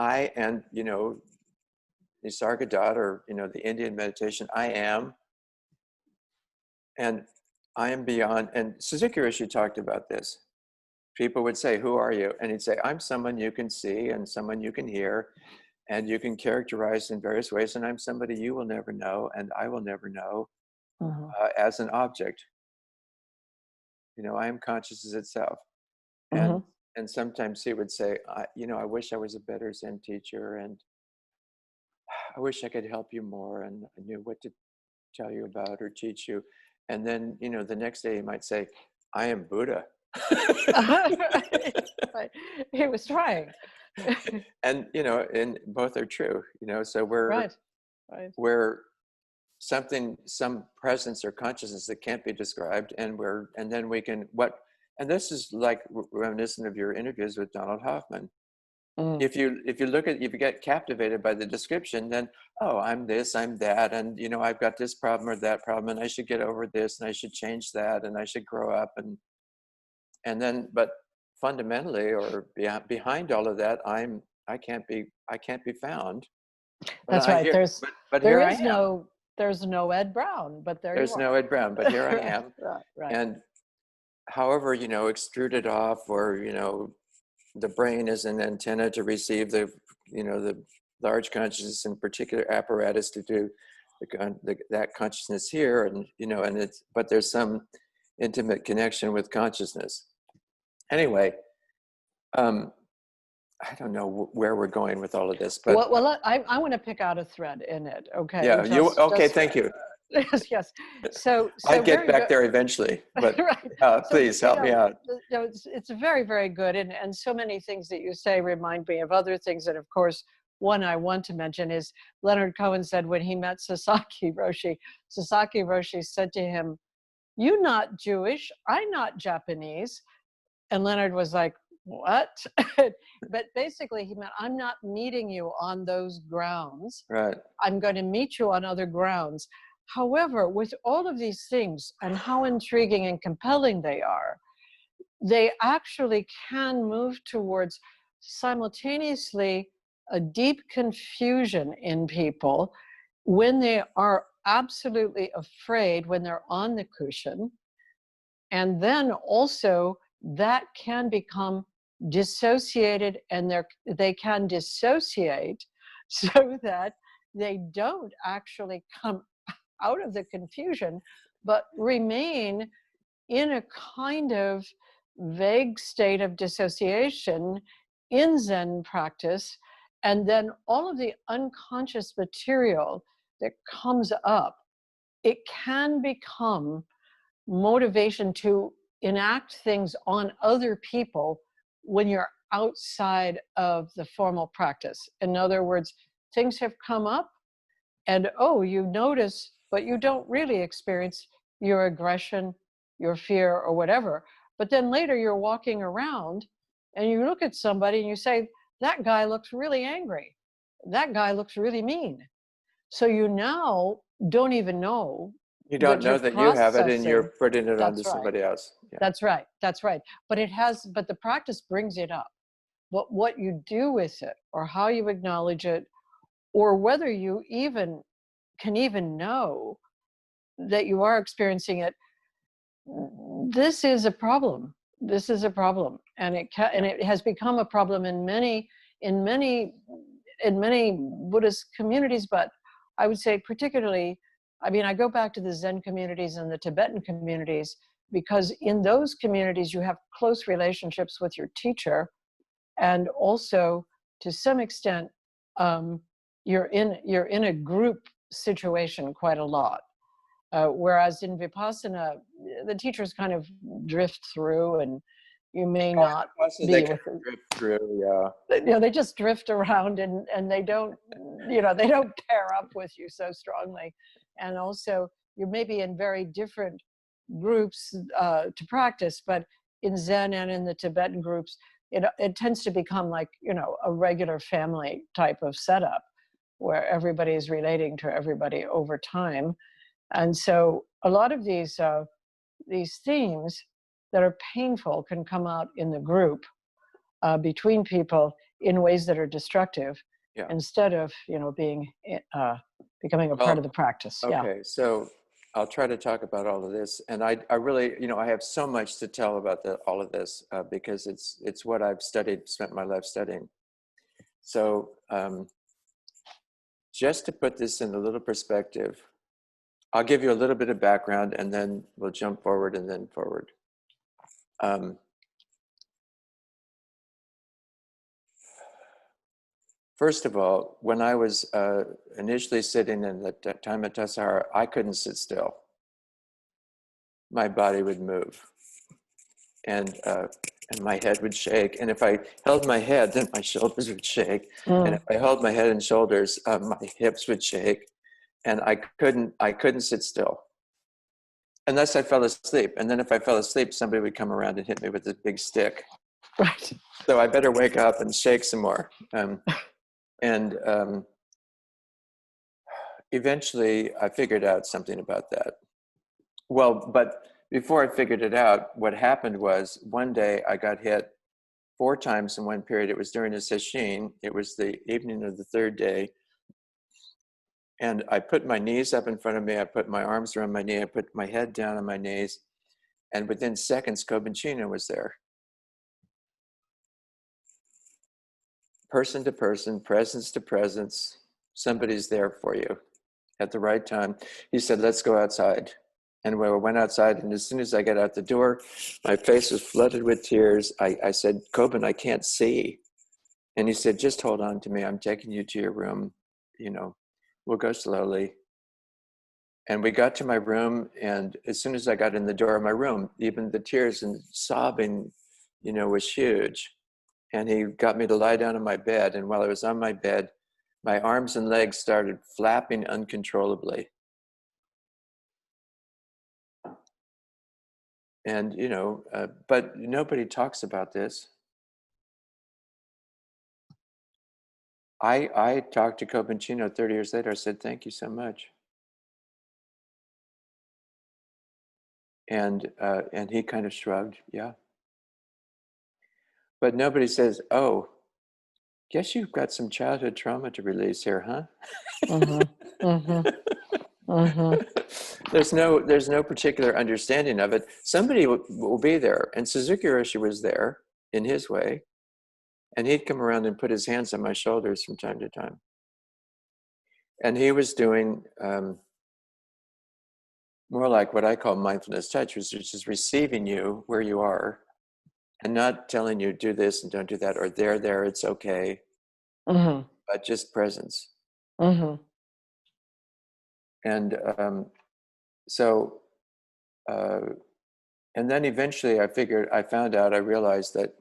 Nisargadatta, or the Indian meditation, I am, and I am beyond. And Suzuki Roshi talked about this. People would say, "Who are you?" And he'd say, "I'm someone you can see and someone you can hear, and you can characterize in various ways. And I'm somebody you will never know, and I will never know as an object. I am consciousness itself." And sometimes he would say, I wish I was a better Zen teacher, and I wish I could help you more, and I knew what to tell you about or teach you. And then, the next day he might say, I am Buddha. Right. He was trying. And, and both are true, so we're some presence or consciousness that can't be described. And then we can, and this is like reminiscent of your interviews with Donald Hoffman. If you get captivated by the description, then, I'm this, I'm that, and I've got this problem or that problem, and I should get over this, and I should change that, and I should grow up, and then, but fundamentally, or behind all of that, I can't be found. That's right. There's no Ed Brown, but there's no Ed Brown, but here I am. Right. And however, extruded off, or the brain is an antenna to receive the large consciousness, in particular apparatus to do that consciousness here, and but there's some intimate connection with consciousness. Anyway, I don't know where we're going with all of this, but I want to pick out a thread in it. Okay. Yeah. Thank you. Yes. So I'll get back there eventually, but please help me out. It's very, very good. And so many things that you say remind me of other things. And of course, one I want to mention is Leonard Cohen said when he met Sasaki Roshi said to him, "You not Jewish, I not Japanese." And Leonard was like, "What?" But basically he meant, I'm not meeting you on those grounds. Right. I'm going to meet you on other grounds. However, with all of these things and how intriguing and compelling they are, they actually can move towards simultaneously a deep confusion in people when they are absolutely afraid when they're on the cushion. And then also that can become dissociated, and they can dissociate so that they don't actually come out of the confusion, but remain in a kind of vague state of dissociation in Zen practice. And then all of the unconscious material that comes up, it can become motivation to enact things on other people when you're outside of the formal practice. In other words, things have come up and you notice, but you don't really experience your aggression, your fear, or whatever. But then later you're walking around and you look at somebody and you say, that guy looks really angry. That guy looks really mean. So you now don't even know. You don't know that you have it, and you're putting it onto somebody else. Yeah. That's right. But the practice brings it up. But what you do with it, or how you acknowledge it, or whether you can even know that you are experiencing it, this is a problem. And it has become a problem in many Buddhist communities, but I would say particularly, I mean, I go back to the Zen communities and the Tibetan communities, because in those communities you have close relationships with your teacher, and also to some extent you're in a group situation quite a lot. Whereas in Vipassana, the teachers kind of drift through, and you may not They be can with them. drift through, yeah. You know, they just drift around, and they don't, you know, they don't pair up with you so strongly. And also, you may be in very different groups to practice, but in Zen and in the Tibetan groups, it tends to become like, you know, a regular family type of setup where everybody is relating to everybody over time. And so a lot of these themes that are painful can come out in the group between people in ways that are destructive, Yeah. instead of, you know, being becoming a part of the practice. Okay, so I'll try to talk about all of this, and I really, you know, I have so much to tell about all of this because it's what I've studied, spent my life studying. So just to put this in a little perspective, I'll give you a little bit of background, and then we'll jump forward and then forward. First of all, when I was initially sitting in the time at Tassajara, I couldn't sit still. My body would move, and my head would shake. And if I held my head, then my shoulders would shake. And if I held my head and shoulders, my hips would shake, and I couldn't sit still unless I fell asleep. And then if I fell asleep, somebody would come around and hit me with a big stick. Right. So I better wake up and shake some more. And eventually I figured out something about that. Well, but before I figured it out, what happened was one day I got hit 4 times in one period. It was during a sesshin. It was the evening of the 3rd day. And I put my knees up in front of me. I put my arms around my knee. I put my head down on my knees. And within seconds, Kobanchino was there. Person to person, presence to presence, somebody's there for you at the right time. He said, let's go outside. And we went outside, and as soon as I got out the door, my face was flooded with tears. I said, Koban, I can't see. And he said, just hold on to me. I'm taking you to your room. You know, we'll go slowly. And we got to my room, and as soon as I got in the door of my room, even the tears and sobbing, you know, was huge. And he got me to lie down on my bed. And while I was on my bed, my arms and legs started flapping uncontrollably. And, you know, but nobody talks about this. I talked to Kobanchino 30 years later. I said, thank you so much. And he kind of shrugged, yeah. But nobody says, oh, guess you've got some childhood trauma to release here, huh? Mm-hmm. Mm-hmm. Mm-hmm. There's no particular understanding of it. Somebody will be there, and Suzuki Roshi was there in his way, and he'd come around and put his hands on my shoulders from time to time. And he was doing more like what I call mindfulness touch, which is just receiving you where you are, and not telling you do this and don't do that, or there, it's okay, but just presence. And and then eventually I realized that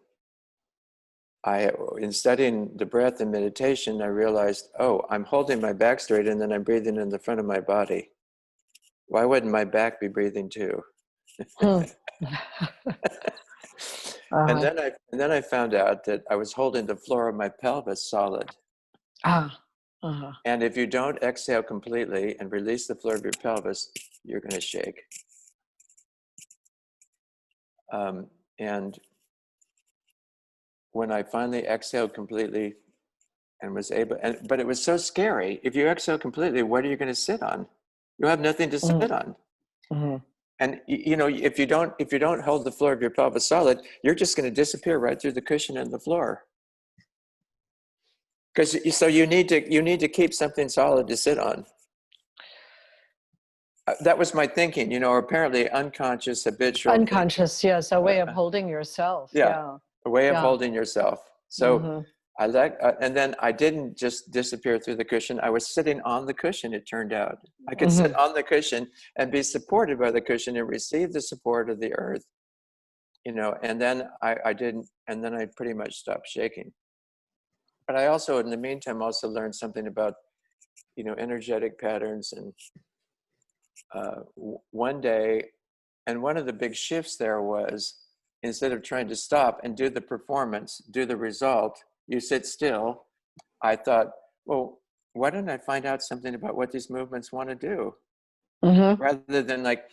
in studying the breath and meditation, I realized, oh, I'm holding my back straight and then I'm breathing in the front of my body. Why wouldn't my back be breathing too? And then I found out that I was holding the floor of my pelvis solid. And if you don't exhale completely and release the floor of your pelvis, you're going to shake. And when I finally exhaled completely and was able, but it was so scary. If you exhale completely, what are you going to sit on? You have nothing to sit on. And you know, if you don't hold the floor of your pelvis solid, you're just going to disappear right through the cushion and the floor. So you need to keep something solid to sit on. that was my thinking, you know, or apparently unconscious, habitual thinking. Unconscious, yes, a way of Uh, holding yourself. yeah, Yeah. a way of Yeah. holding yourself. So Hmm. and then I didn't just disappear through the cushion. I was sitting on the cushion, it turned out. I could sit Hmm. on the cushion and be supported by the cushion and receive the support of the earth, you know, and then I didn't, and then I pretty much stopped shaking. But I also, in the meantime, also learned something about, you know, energetic patterns. And one day, and one of the big shifts there was, instead of trying to stop and do the performance, do the result, you sit still. I thought, well, why don't I find out something about what these movements want to do? Hmm. Rather than like,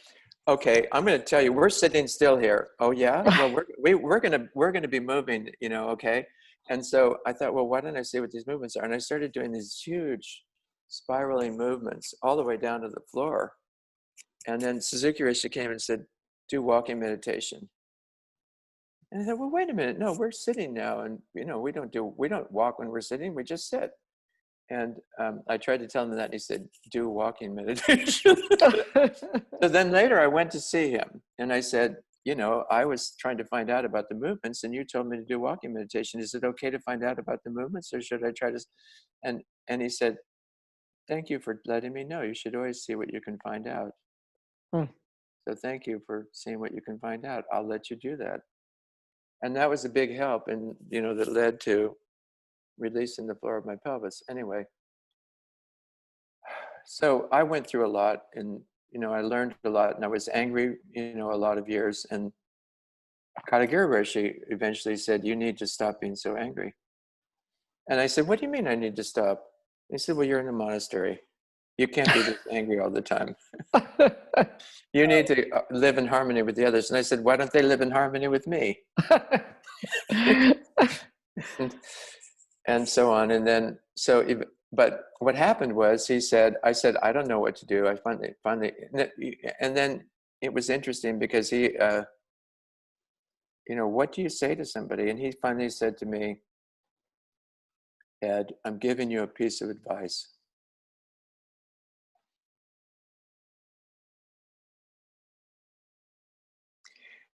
okay, I'm going to tell you, we're sitting still here. Oh yeah, well we're gonna be moving, you know, okay. And so I thought, well, why don't I see what these movements are? And I started doing these huge spiraling movements all the way down to the floor. And then Suzuki Roshi came and said, do walking meditation. And I thought, well, wait a minute, no, we're sitting now, and you know, we don't walk when we're sitting, we just sit. And I tried to tell him that, and he said, do walking meditation. So then later I went to see him and I said, you know, I was trying to find out about the movements and you told me to do walking meditation. Is it okay to find out about the movements, or should I try to? And he said, thank you for letting me know. You should always see what you can find out. Hmm. So thank you for seeing what you can find out. I'll let you do that. And that was a big help. And, you know, that led to releasing the floor of my pelvis. Anyway, so I went through a lot, and, you know, I learned a lot, and I was angry, you know, a lot of years. And Katagiri Roshi eventually said, you need to stop being so angry. And I said, what do you mean I need to stop? He said, well, you're in a monastery. You can't be this angry all the time. You need to live in harmony with the others. And I said, why don't they live in harmony with me? and, and so on. And then, but what happened was, he said, I said, I don't know what to do. I finally, and then it was interesting because he, you know, what do you say to somebody? And he finally said to me, Ed, I'm giving you a piece of advice.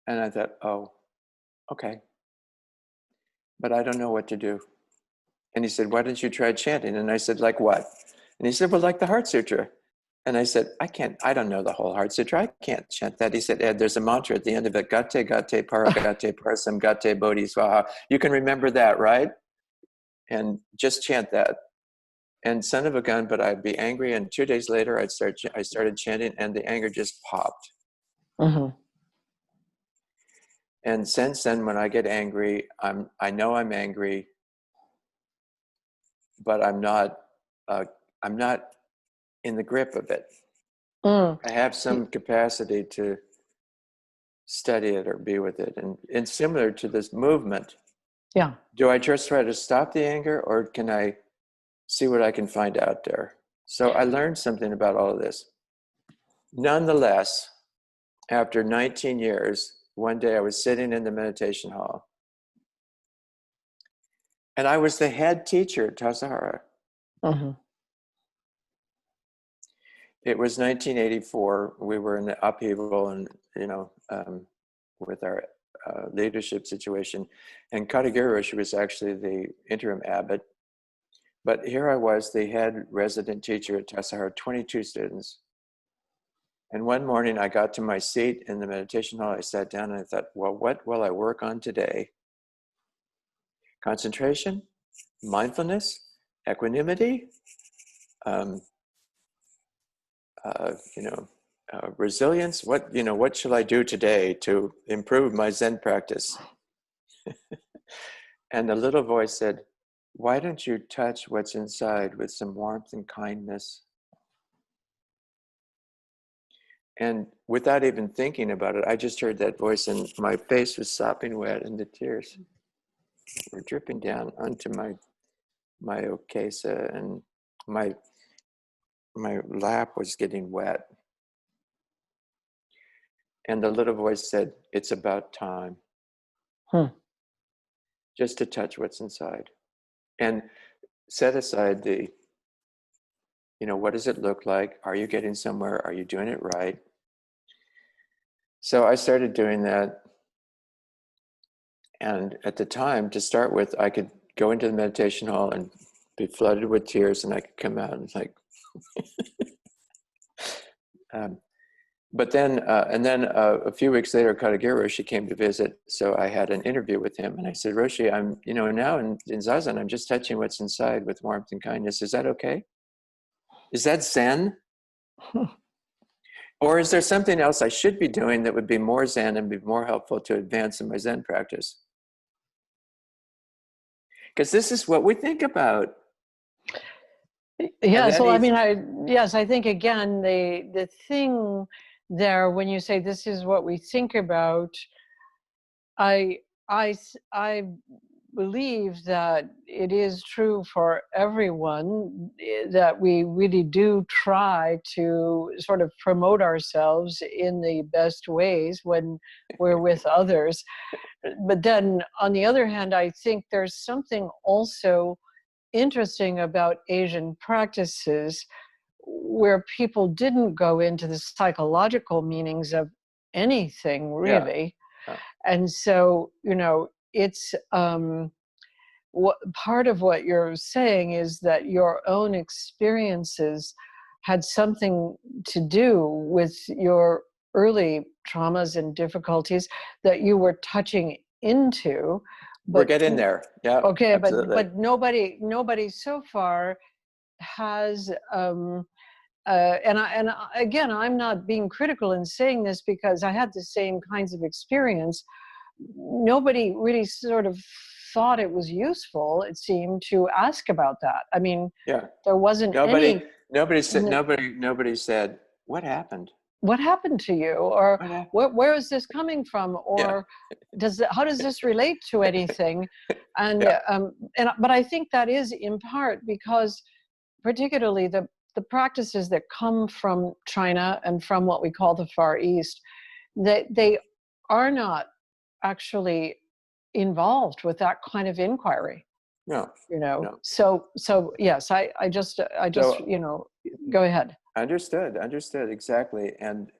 And I thought, oh, okay, but I don't know what to do. And he said, why don't you try chanting? And I said, like what? And he said, well, like the Heart Sutra. And I said, I don't know the whole Heart Sutra. I can't chant that. He said, Ed, there's a mantra at the end of it, Gate, Gate, Paragate, Parsam, Gate, Bodhi, Swaha. You can remember that, right? And just chant that. And son of a gun, but I'd be angry. And 2 days later, I started chanting, and the anger just popped. Hmm. And since then, when I get angry, I know I'm angry, but I'm not in the grip of it. Mm. I have some capacity to study it or be with it. And similar to this movement, Yeah. do I just try to stop the anger, or can I see what I can find out there? So I learned something about all of this. Nonetheless, after 19 years, one day I was sitting in the meditation hall, and I was the head teacher at Tassajara. Hmm. It was 1984. We were in the upheaval, and you know, with our leadership situation, and Katagiri Roshi was actually the interim abbot. But here I was, the head resident teacher at Tassajara, 22 students. And one morning I got to my seat in the meditation hall. I sat down and I thought, well, what will I work on today? Concentration, mindfulness, equanimity, um, you know, resilience. What shall I do today to improve my Zen practice? And the little voice said, why don't you touch what's inside with some warmth and kindness? And without even thinking about it, I just heard that voice, and my face was sopping wet, and the tears were dripping down onto my okesa, and my lap was getting wet. And the little voice said, it's about time. Just to touch what's inside. And set aside the what does it look like? Are you getting somewhere? Are you doing it right? So I started doing that. And at the time, to start with, I could go into the meditation hall and be flooded with tears, and I could come out and it's like, but then, a few weeks later, Katagiri Roshi came to visit. So I had an interview with him, and I said, Roshi, I'm, now in Zazen, I'm just touching what's inside with warmth and kindness. Is that okay? Is that Zen? Or is there something else I should be doing that would be more Zen and be more helpful to advance in my Zen practice? Because this is what we think about. Yes, well, I mean, I think again, the thing there, when you say this is what we think about, I believe that it is true for everyone, that we really do try to sort of promote ourselves in the best ways when we're with others. But then on the other hand, I think there's something also interesting about Asian practices where people didn't go into the psychological meanings of anything really. Yeah. And so, it's what part of what you're saying is that your own experiences had something to do with your early traumas and difficulties that you were touching into. We're getting there. Yeah. Okay, absolutely. but nobody so far has and again, I'm not being critical in saying this because I had the same kinds of experience. Nobody really sort of thought it was useful, it seemed, to ask about that. I mean, yeah. there wasn't Nobody said, what happened? What happened to you? Or where is this coming from? Or how does this relate to anything? And, but I think that is in part because particularly the practices that come from China and from what we call the Far East, they are not actually involved with that kind of inquiry. No. So yes, I just go ahead. Understood exactly. And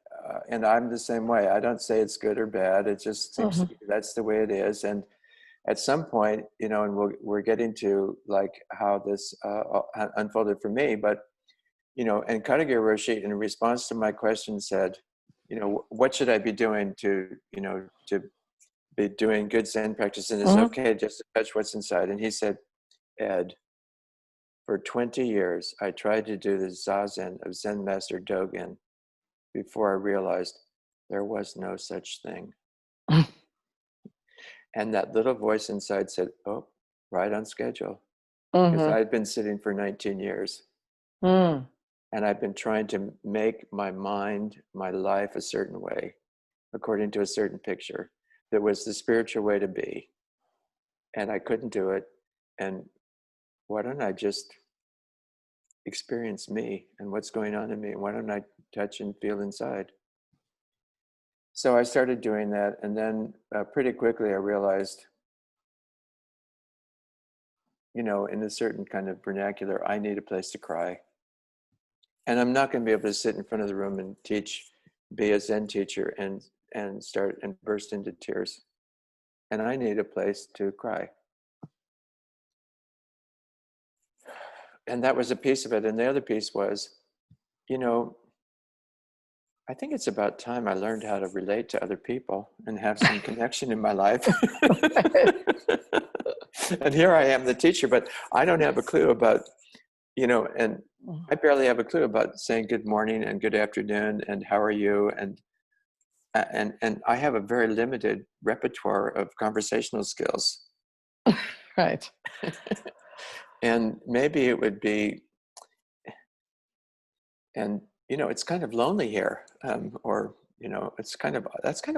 I'm the same way. I don't say it's good or bad. It just seems to be that's the way it is. And at some point, and we're getting to like how this unfolded for me, but and Katagiri Roshi, in response to my question, said, what should I be doing to be doing good Zen practice? And it's okay just to touch what's inside. And he said, Ed, for 20 years, I tried to do the Zazen of Zen Master Dogen before I realized there was no such thing. And that little voice inside said, oh, right on schedule. Because I had been sitting for 19 years. And I've been trying to make my mind, my life a certain way, according to a certain picture that was the spiritual way to be. And I couldn't do it. And why don't I just experience me and what's going on in me? Why don't I touch and feel inside? So I started doing that. And then pretty quickly I realized, in a certain kind of vernacular, I need a place to cry. And I'm not going to be able to sit in front of the room and be a Zen teacher and start and burst into tears. And I need a place to cry. And that was a piece of it. And the other piece was, I think it's about time I learned how to relate to other people and have some connection in my life. And here I am, the teacher, but I don't have a clue about, and I barely have a clue about saying good morning and good afternoon and how are you? And I have a very limited repertoire of conversational skills. Right. And maybe it would be, and it's kind of lonely here, or that's kind of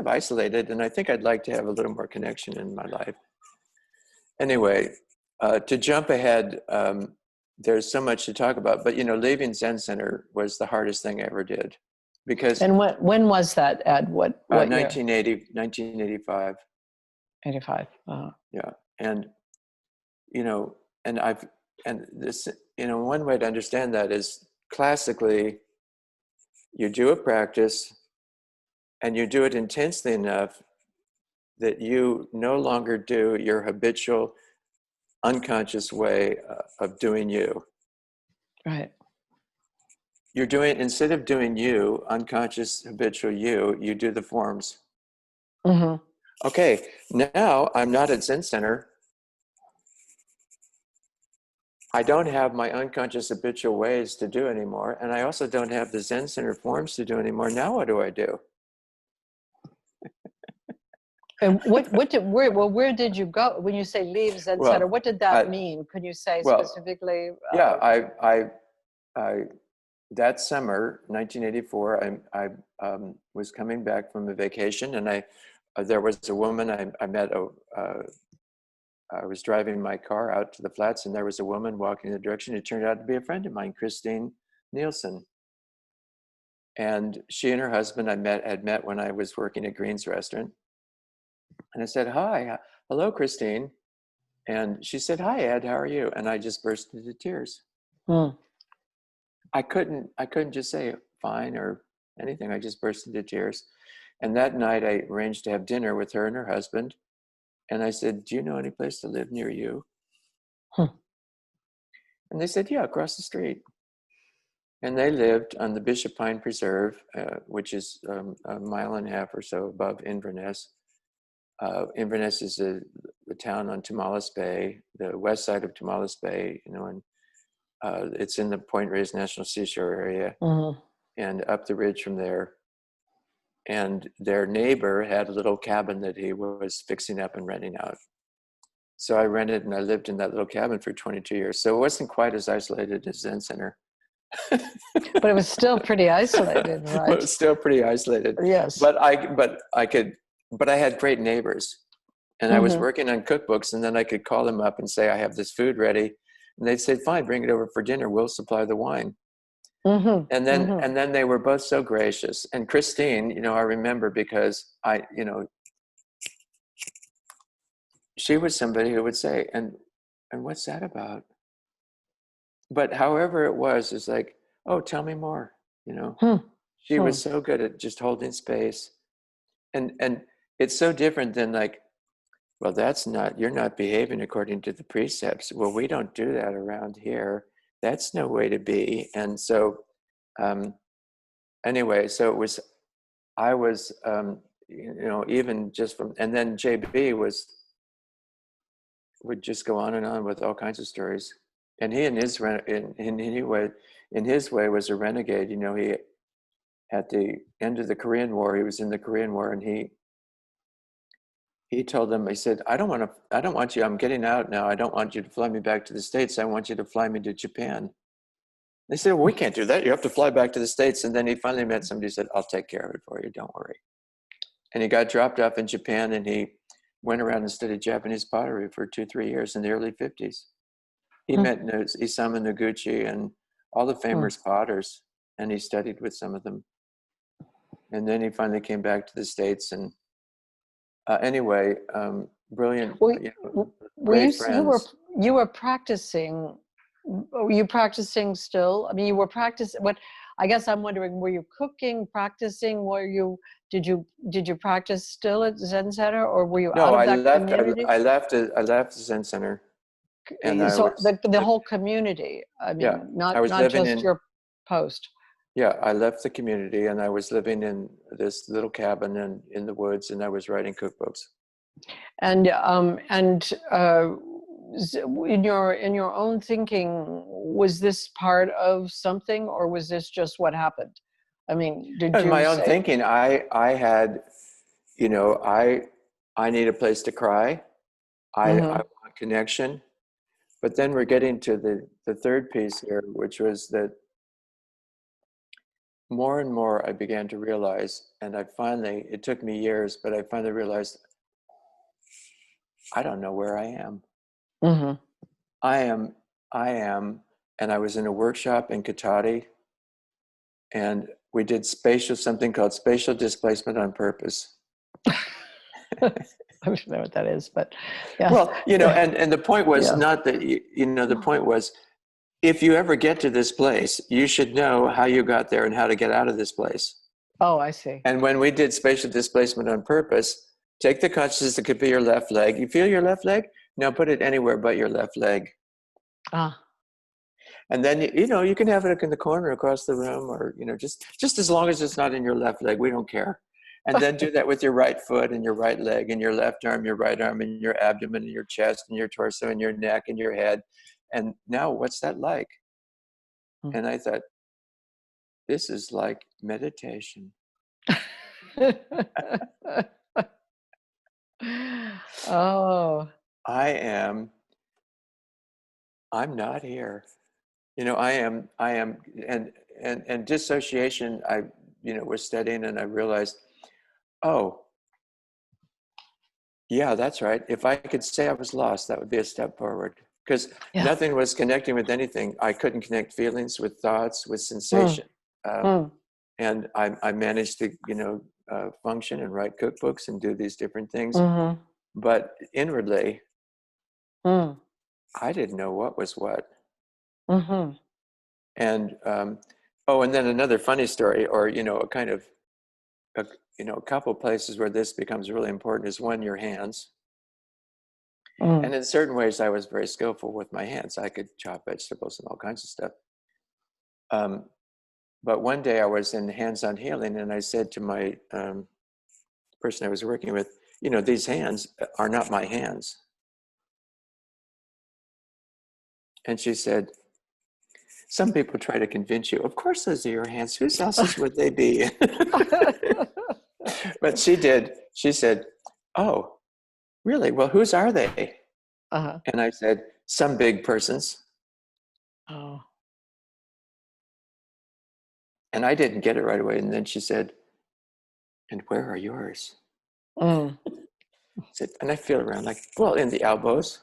isolated, and I think I'd like to have a little more connection in my life. Anyway, to jump ahead, there's so much to talk about, but leaving Zen Center was the hardest thing I ever did, because. And when was that, Ed? What 1980, 1985. 85. Yeah, and and this, one way to understand that is classically, you do a practice and you do it intensely enough that you no longer do your habitual unconscious way of doing you. Right. You're doing, instead of doing you, unconscious, habitual you do the forms. Mm-hmm. Okay, now I'm not at Zen Center. I don't have my unconscious habitual ways to do anymore, and I also don't have the Zen Center forms to do anymore. Now what do I do? And where did you go when you say leave Zen Center? What did that mean? Could you say specifically? Yeah, I that summer, 1984, I was coming back from a vacation, and there was a woman I met. I was driving my car out to the flats, and there was a woman walking in the direction. It turned out to be a friend of mine, Christine Nielsen. And she and her husband had met when I was working at Green's Restaurant. And I said, hi, hello, Christine. And she said, hi, Ed, how are you? And I just burst into tears. I couldn't just say fine or anything. I just burst into tears. And that night I arranged to have dinner with her and her husband. And I said, do you know any place to live near you? And they said, yeah, across the street. And they lived on the Bishop Pine Preserve, which is a mile and a half or so above Inverness. Inverness is the town on Tomales Bay, the west side of Tomales Bay, and it's in the Point Reyes National Seashore area, and up the ridge from there. And their neighbor had a little cabin that he was fixing up and renting out. So I rented and I lived in that little cabin for 22 years. So it wasn't quite as isolated as Zen Center. But it was still pretty isolated, right? But it was still pretty isolated. Yes. But I had great neighbors. And I was working on cookbooks, and then I could call them up and say, I have this food ready. And they'd say, fine, bring it over for dinner. We'll supply the wine. And then they were both so gracious. And Christine, I remember because she was somebody who would say, and what's that about? But however it was, it's like, oh, tell me more, She was so good at just holding space. And it's so different than like, well, you're not behaving according to the precepts. Well, we don't do that around here. That's no way to be. And so, anyway, so I was, even just from, and then JB would just go on and on with all kinds of stories. And he, in his way, was a renegade. He, at the end of the Korean War, he was in the Korean War, and he told them, he said, I don't want you, I'm getting out now. I don't want you to fly me back to the States. I want you to fly me to Japan. They said, well, we can't do that. You have to fly back to the States. And then he finally met somebody who said, I'll take care of it for you. Don't worry. And he got dropped off in Japan, and he went around and studied Japanese pottery for 2-3 years in the early 50s. He met Isamu Noguchi and all the famous potters, and he studied with some of them. And then he finally came back to the States, and anyway, brilliant. Great friends. You were practicing. Were you practicing still? I mean, you were practicing. What I guess I'm wondering: were you cooking, practicing? Did you practice still at Zen Center, or were you out of that community? I left Zen Center, and the whole community. I mean, not just your post. Yeah, I left the community, and I was living in this little cabin in the woods, and I was writing cookbooks. And in your own thinking, was this part of something, or was this just what happened? I mean, in my own thinking, I had, I need a place to cry. I want connection. But then we're getting to the third piece here, which was that more and more I began to realize, and it took me years, but I finally realized, I don't know where I am. I am, and I was in a workshop in Katati, and we did something called spatial displacement on purpose. I don't know what that is, but yeah. Well, and the point was not that, the point was, if you ever get to this place, you should know how you got there and how to get out of this place. Oh, I see. And when we did spatial displacement on purpose, take the consciousness that could be your left leg. You feel your left leg? Now put it anywhere but your left leg. Ah. And then, you know, you can have it in the corner across the room, or, you know, just as long as it's not in your left leg, we don't care. And then do that with your right foot and your right leg and your left arm, your right arm, and your abdomen and your chest and your torso and your neck and your head. And now what's that like? And I thought, this is like meditation. Oh. I'm not here. You know, I am, and dissociation, I, you know, was studying and I realized, oh, yeah, that's right. If I could say I was lost, that would be a step forward, because nothing was connecting with anything. I couldn't connect feelings with thoughts, with sensation. And I managed to, you know, function and write cookbooks and do these different things. But inwardly, I didn't know what was what. And oh, and then another funny story, or, you know, a kind of, you know, a couple places where this becomes really important is one, your hands. And in certain ways, I was very skillful with my hands. I could chop vegetables and all kinds of stuff. But one day I was in hands-on healing, and I said to my person I was working with, you know, these hands are not my hands. And she said, some people try to convince you, of course those are your hands. Whose else's would they be? But she did. She said, oh, really? Well, whose are they? And I said, some big person's. Oh. And I didn't get it right away. And then she said, and where are yours? I said, and I feel around like, well, in the elbows.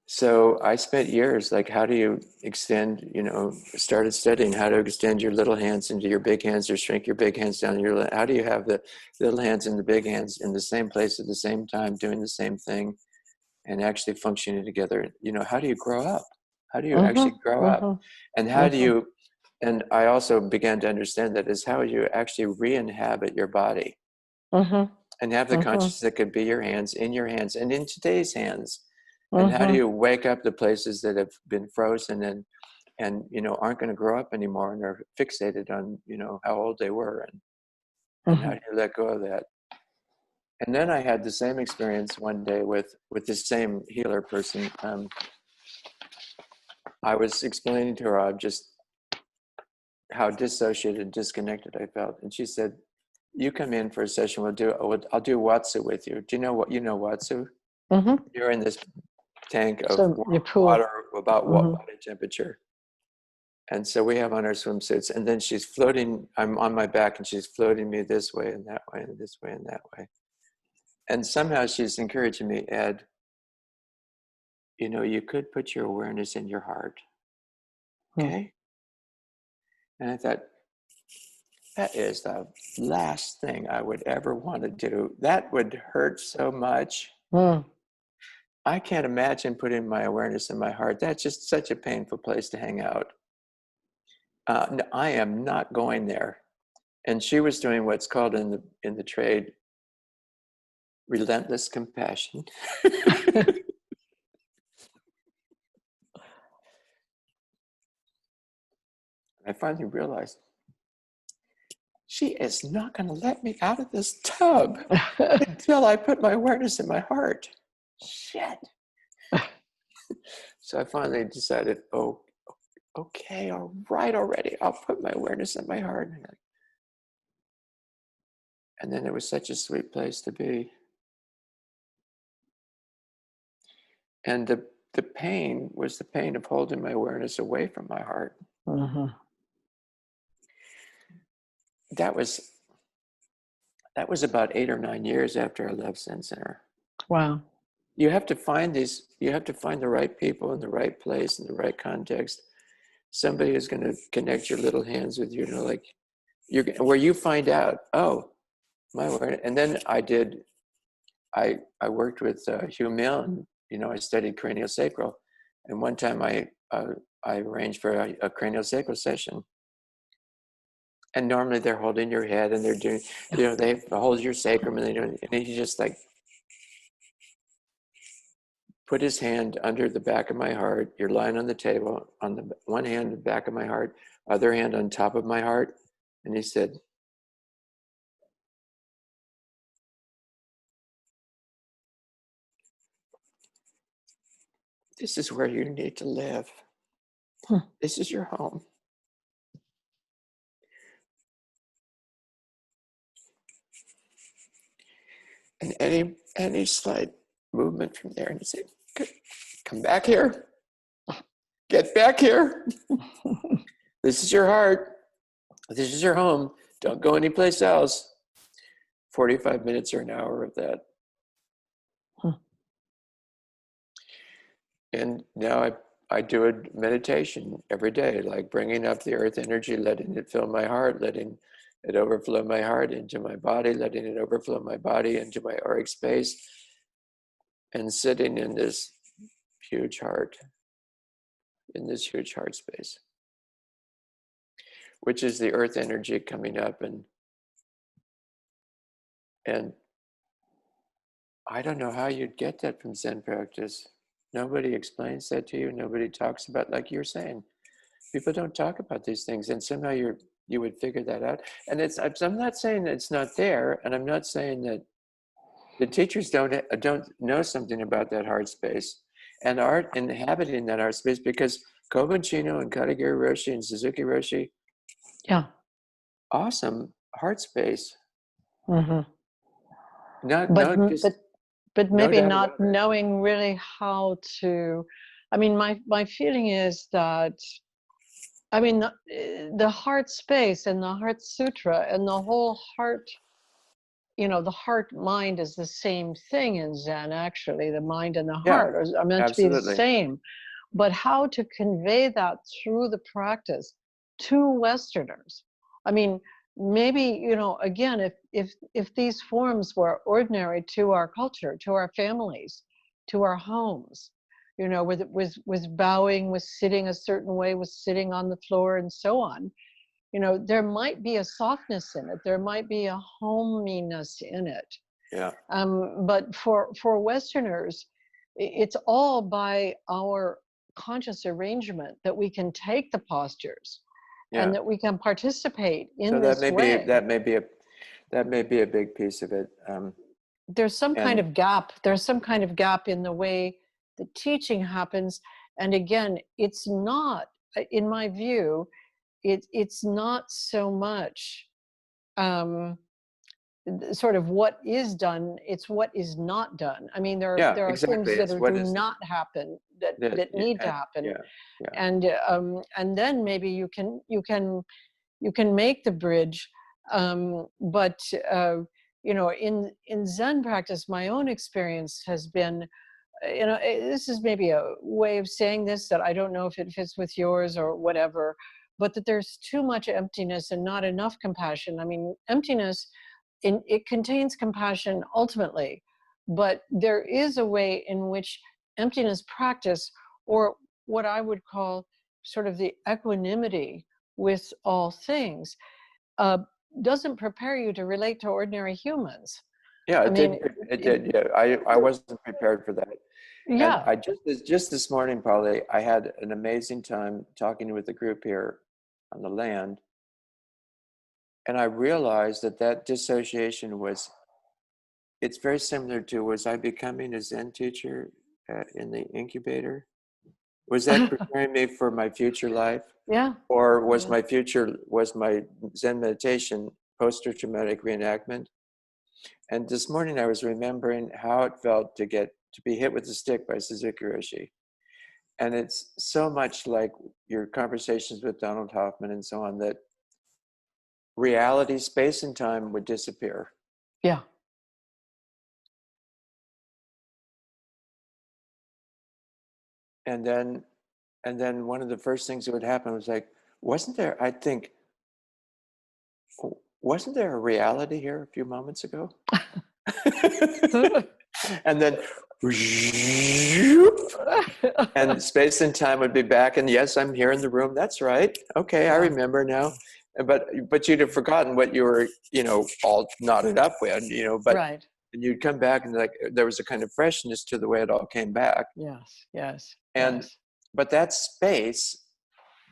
So I spent years, like, how do you extend, you know, started studying how to extend your little hands into your big hands, or shrink your big hands down. How do you have the little hands and the big hands in the same place at the same time, doing the same thing and actually functioning together? You know, how do you grow up? How do you actually grow up? And how do you, and I also began to understand that is how you actually re-inhabit your body and have the consciousness that could be your hands, in your hands, and in today's hands. And how do you wake up the places that have been frozen and you know, aren't going to grow up anymore and are fixated on, you know, how old they were, and how do you let go of that? And then I had the same experience one day with the same healer person. I was explaining to her just how dissociated, disconnected I felt, and she said, "You come in for a session. I'll do Watsu with you. Do you know what Watsu? You're in this tank of water about body temperature. And so we have on our swimsuits, and then she's floating, I'm on my back, and she's floating me this way and that way and this way and that way. And somehow she's encouraging me, Ed, you know, you could put your awareness in your heart. Okay? And I thought, that is the last thing I would ever want to do. That would hurt so much. I can't imagine putting my awareness in my heart. That's just such a painful place to hang out. No, I am not going there. And she was doing what's called in the trade relentless compassion. I finally realized she is not going to let me out of this tub until I put my awareness in my heart. Shit. So I finally decided, oh, okay, all right already. I'll put my awareness in my heart. And then it was such a sweet place to be. And the pain was the pain of holding my awareness away from my heart. That was about 8 or 9 years after I left Zen Center. Wow. You have to find the right people in the right place, in the right context. Somebody who's going to connect your little hands with you, like where you find out, oh, my awareness. And then I worked with Hugh Milne I studied craniosacral, and one time I arranged for a craniosacral session. And normally they're holding your head and they're doing, they hold your sacrum and and he just like put his hand under the back of my heart. You're lying on the table, on the one hand, the back of my heart, other hand on top of my heart. And he said, "This is where you need to live. This is your home." And any slight movement from there, and he said, "Come back here. Get back here. This is your heart. This is your home. Don't go anyplace else." 45 minutes or an hour of that. And now I do a meditation every day, like bringing up the earth energy, letting it fill my heart, letting it overflow my heart into my body, letting it overflow my body into my auric space, and sitting in this huge heart, space, which is the earth energy coming up. And I don't know how you'd get that from Zen practice. Nobody explains that to you. Nobody talks about, like you're saying, people don't talk about these things, and somehow you would figure that out. And I'm not saying it's not there, and I'm not saying that the teachers don't know something about that heart space and aren't inhabiting that heart space, because Kobun Chino and Katagiri Roshi and Suzuki Roshi, awesome heart space. Mm-hmm. Just but no maybe doubt not about it. knowing really how to. I mean, my feeling is that, I mean, the heart space and the Heart Sutra and the whole heart, the heart mind is the same thing in Zen. Actually, the mind and the heart are meant to be the same. But how to convey that through the practice to Westerners? I mean, maybe, again, if these forms were ordinary to our culture, to our families, to our homes, with bowing, with sitting a certain way, with sitting on the floor and so on, there might be a softness in it. There might be a hominess in it. Yeah. But for Westerners, it's all by our conscious arrangement that we can take the postures and that we can participate in this way. That may be a big piece of it. There's some kind of gap. There's some kind of gap in the way the teaching happens. And again, it's not, in my view, it's not so much sort of what is done, it's what is not done. I mean, there are exactly. things that do not happen that need to happen. And then maybe you can make the bridge. But in Zen practice, my own experience has been, this is maybe a way of saying this that I don't know if it fits with yours or whatever, but that there's too much emptiness and not enough compassion. I mean, emptiness, it contains compassion ultimately, but there is a way in which emptiness practice, or what I would call sort of the equanimity with all things, doesn't prepare you to relate to ordinary humans. Yeah, it did. Yeah, I wasn't prepared for that. Yeah. And just this morning, Polly, I had an amazing time talking with the group here on the land. And I realized that dissociation it's very similar to, was I becoming a Zen teacher in the incubator? Was that preparing me for my future life? Yeah. Or was my Zen meditation post-traumatic reenactment? And this morning I was remembering how it felt to be hit with a stick by Suzuki Roshi. And it's so much like your conversations with Donald Hoffman and so on, that reality, space and time would disappear. Yeah. And then one of the first things that would happen was like, wasn't there a reality here a few moments ago? And then and space and time would be back, and yes, I'm here in the room. That's right. Okay, I remember now. But you'd have forgotten what you were, all knotted up with, but Right. and you'd come back and like there was a kind of freshness to the way it all came back. Yes. Yes. And Yes. but that space,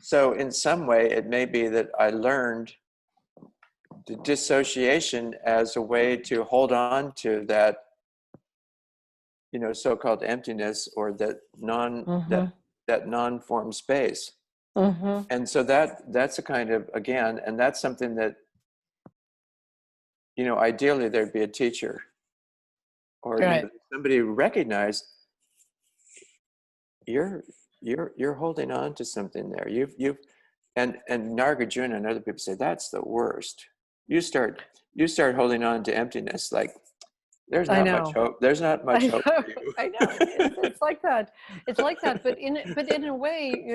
so in some way it may be that I learned the dissociation as a way to hold on to that, so-called emptiness, or that Mm-hmm. non-form space. Mm-hmm. And so that's a kind of, again, and that's something that, ideally there'd be a teacher, or Right. somebody who recognized you're holding on to something there. And Nagarjuna and other people say that's the worst. You start holding on to emptiness, like there's I not much know. hope. There's not much I hope know. for I know. It's like that. It's like that. But in a way,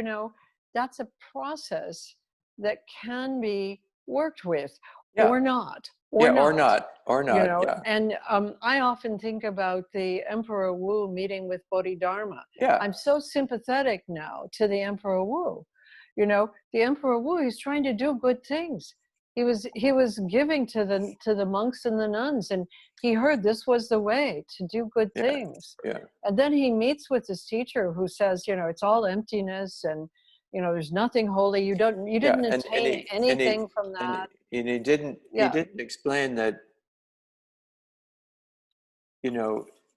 that's a process that can be worked with, Yeah. or not, or Yeah, or not. not, or not. Yeah. And I often think about the Emperor Wu meeting with Bodhidharma. Yeah. I'm so sympathetic now to the Emperor Wu. The Emperor Wu, he's trying to do good things. He was giving to the monks and the nuns, and he heard this was the way to do good Yeah. things. Yeah. And then he meets with this teacher who says, it's all emptiness, and there's nothing holy. You Yeah. didn't attain anything from that. And he didn't Yeah. explain that,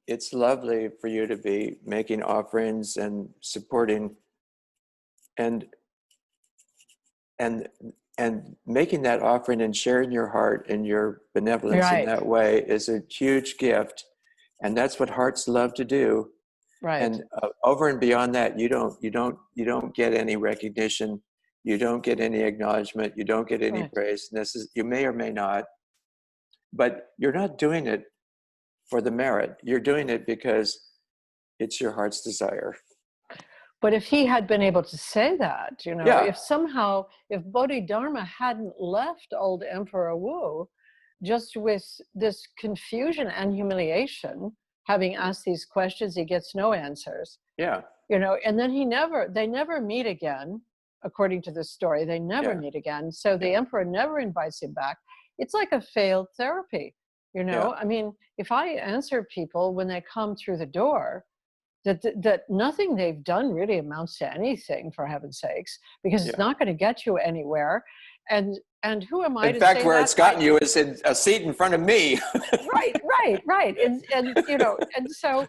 it's lovely for you to be making offerings and supporting and and and making that offering and sharing your heart and your benevolence in Right. that way is a huge gift, and that's what hearts love to do. Right. And over and beyond that, you don't get any recognition, you don't get any acknowledgement, you don't get any Right. praise. And you may or may not, but you're not doing it for the merit. You're doing it because it's your heart's desire. But if he had been able to say that, Yeah. if Bodhidharma hadn't left old Emperor Wu just with this confusion and humiliation, having asked these questions, he gets no answers, Yeah. and then they never meet again, according to the story, they never Yeah. meet again. So the Yeah. emperor never invites him back. It's like a failed therapy, Yeah. I mean, if I answer people when they come through the door, that nothing they've done really amounts to anything, for heaven's sakes, because it's Yeah. not going to get you anywhere. And who am I In to fact, say where that? it's gotten you is in a seat in front of me. Right. And so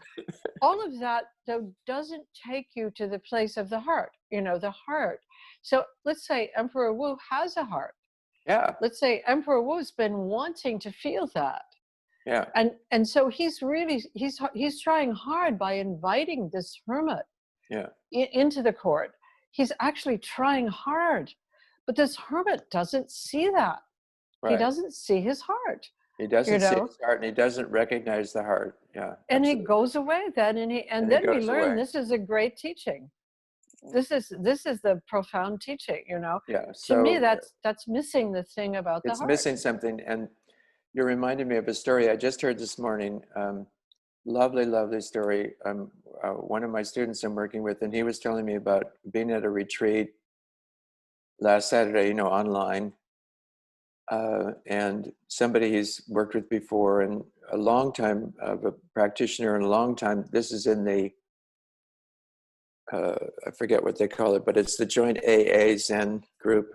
all of that, though, doesn't take you to the place of the heart, the heart. So let's say Emperor Wu has a heart. Yeah. Let's say Emperor Wu's been wanting to feel that. Yeah. And so he's trying hard by inviting this hermit Yeah. into the court. He's actually trying hard, but this hermit doesn't see that. He Right. doesn't see his heart. He doesn't see his heart, and he doesn't recognize the heart. Yeah. And Absolutely. he goes away then, and he then we goes learn away. this is a great teaching. This is the profound teaching. Yeah. To me, So that's missing the thing about the it's heart. missing something, and you're reminding me of a story I just heard this morning. Lovely, lovely story. One of my students I'm working with, and he was telling me about being at a retreat last Saturday, online, and somebody he's worked with before, and a long time of a practitioner, and a long time. This is in the I forget what they call it, but it's the joint AA Zen group.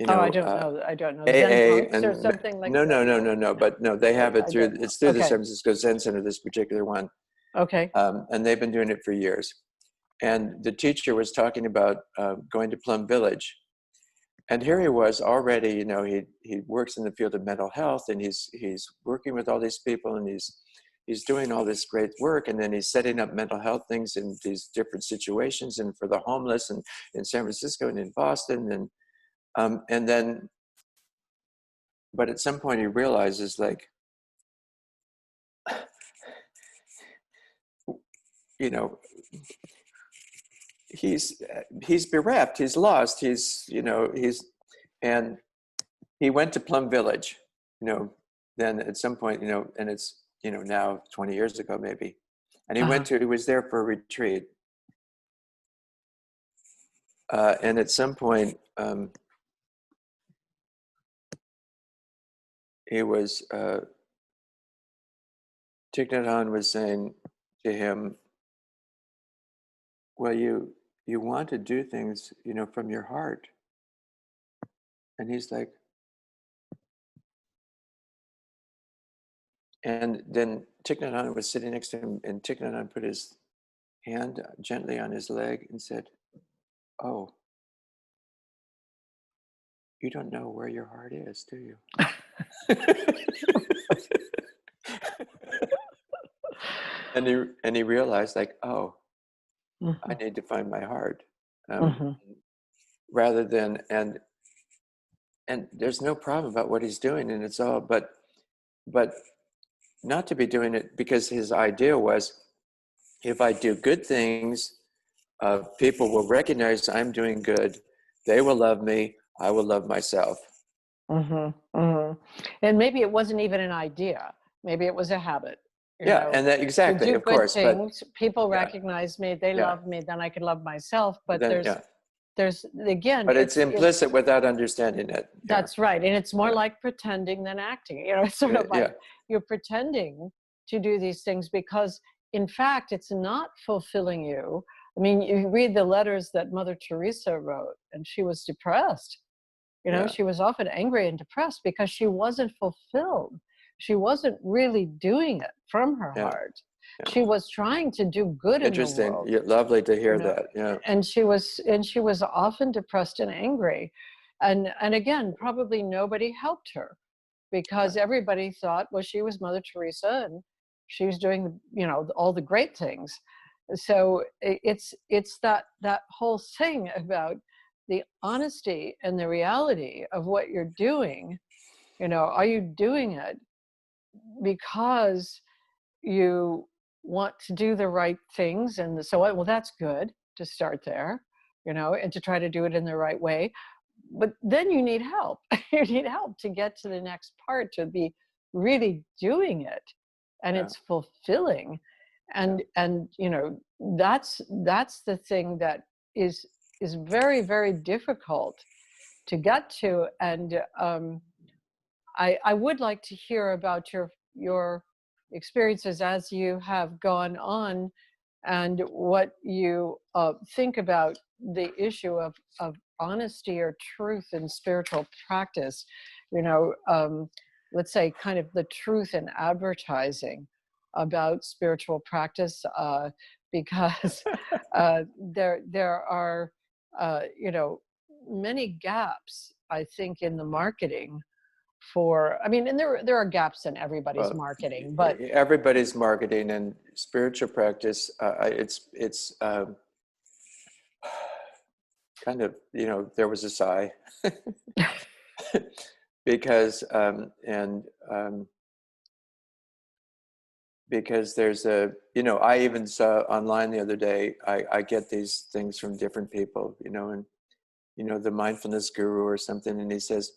I don't know. I don't know. Zen AA monks or something like that. no. But no, they have it through. It's through the San Francisco Zen Center. This particular one. Okay. And they've been doing it for years. And the teacher was talking about going to Plum Village. And here he was already, he works in the field of mental health, and he's working with all these people, and he's doing all this great work, and then he's setting up mental health things in these different situations, and for the homeless, and in San Francisco and in Boston, and then, but at some point he realizes, like, he's bereft, he's lost, and he went to Plum Village, then at some point, and it's, now 20 years ago maybe. And Uh-huh. he was there for a retreat. And at some point, he was, Thich Nhat Hanh was saying to him, well, you want to do things, from your heart. And he's like, and then Thich Nhat Hanh was sitting next to him, and Thich Nhat Hanh put his hand gently on his leg and said, oh, you don't know where your heart is, do you? And he realized, like, oh, I need to find my heart, Mhm. rather than, and there's no problem about what he's doing, and it's all, but not to be doing it, because his idea was, if I do good things, people will recognize I'm doing good. They will love me. I will love myself. Mhm. Mhm. And maybe it wasn't even an idea. Maybe it was a habit, Yeah, and that to exactly, do of good course. But things, people yeah, recognize me, they yeah. love me, then I can love myself. But Then there's yeah, there's again, but it's implicit it's without understanding it. Yeah, that's right. And it's more yeah, like pretending than acting. It's sort of like yeah, you're pretending to do these things because in fact it's not fulfilling you. I mean, you read the letters that Mother Teresa wrote, and she was depressed. yeah, She was often angry and depressed because she wasn't fulfilled. She wasn't really doing it from her yeah, heart. yeah. She was trying to do good in the Interesting. world, Yeah, lovely to you hear know, that. Yeah, and she was often depressed and angry. And again, probably nobody helped her because right. everybody thought, well, she was Mother Teresa and she was doing, all the great things. So it's that whole thing about the honesty and the reality of what you're doing. Are you doing it because you want to do the right things? And so, well, that's good to start there, and to try to do it in the right way. But then you need help. You need help to get to the next part, to be really doing it and Yeah, it's fulfilling. yeah, And that's the thing that is very, very difficult to get to. And I would like to hear about your experiences as you have gone on, and what you think about the issue of honesty or truth in spiritual practice. Let's say kind of the truth in advertising about spiritual practice, because there are many gaps, I think, in the marketing and there are gaps in everybody's well, marketing, but everybody's marketing and spiritual practice. It's kind of, there was a sigh because because there's I even saw online the other day, I get these things from different people, and the mindfulness guru or something, and he says,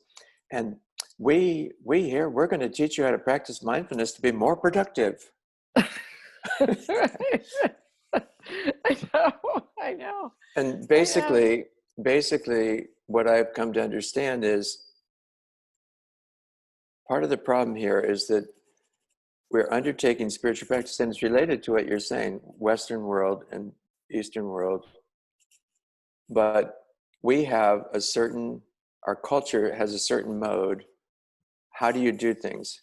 and we here, we're going to teach you how to practice mindfulness to be more productive. I know, And I know. basically what I've come to understand is, part of the problem here is that we're undertaking spiritual practice, and it's related to what you're saying, Western world and Eastern world. But we have our culture has a certain mode. How do you do things?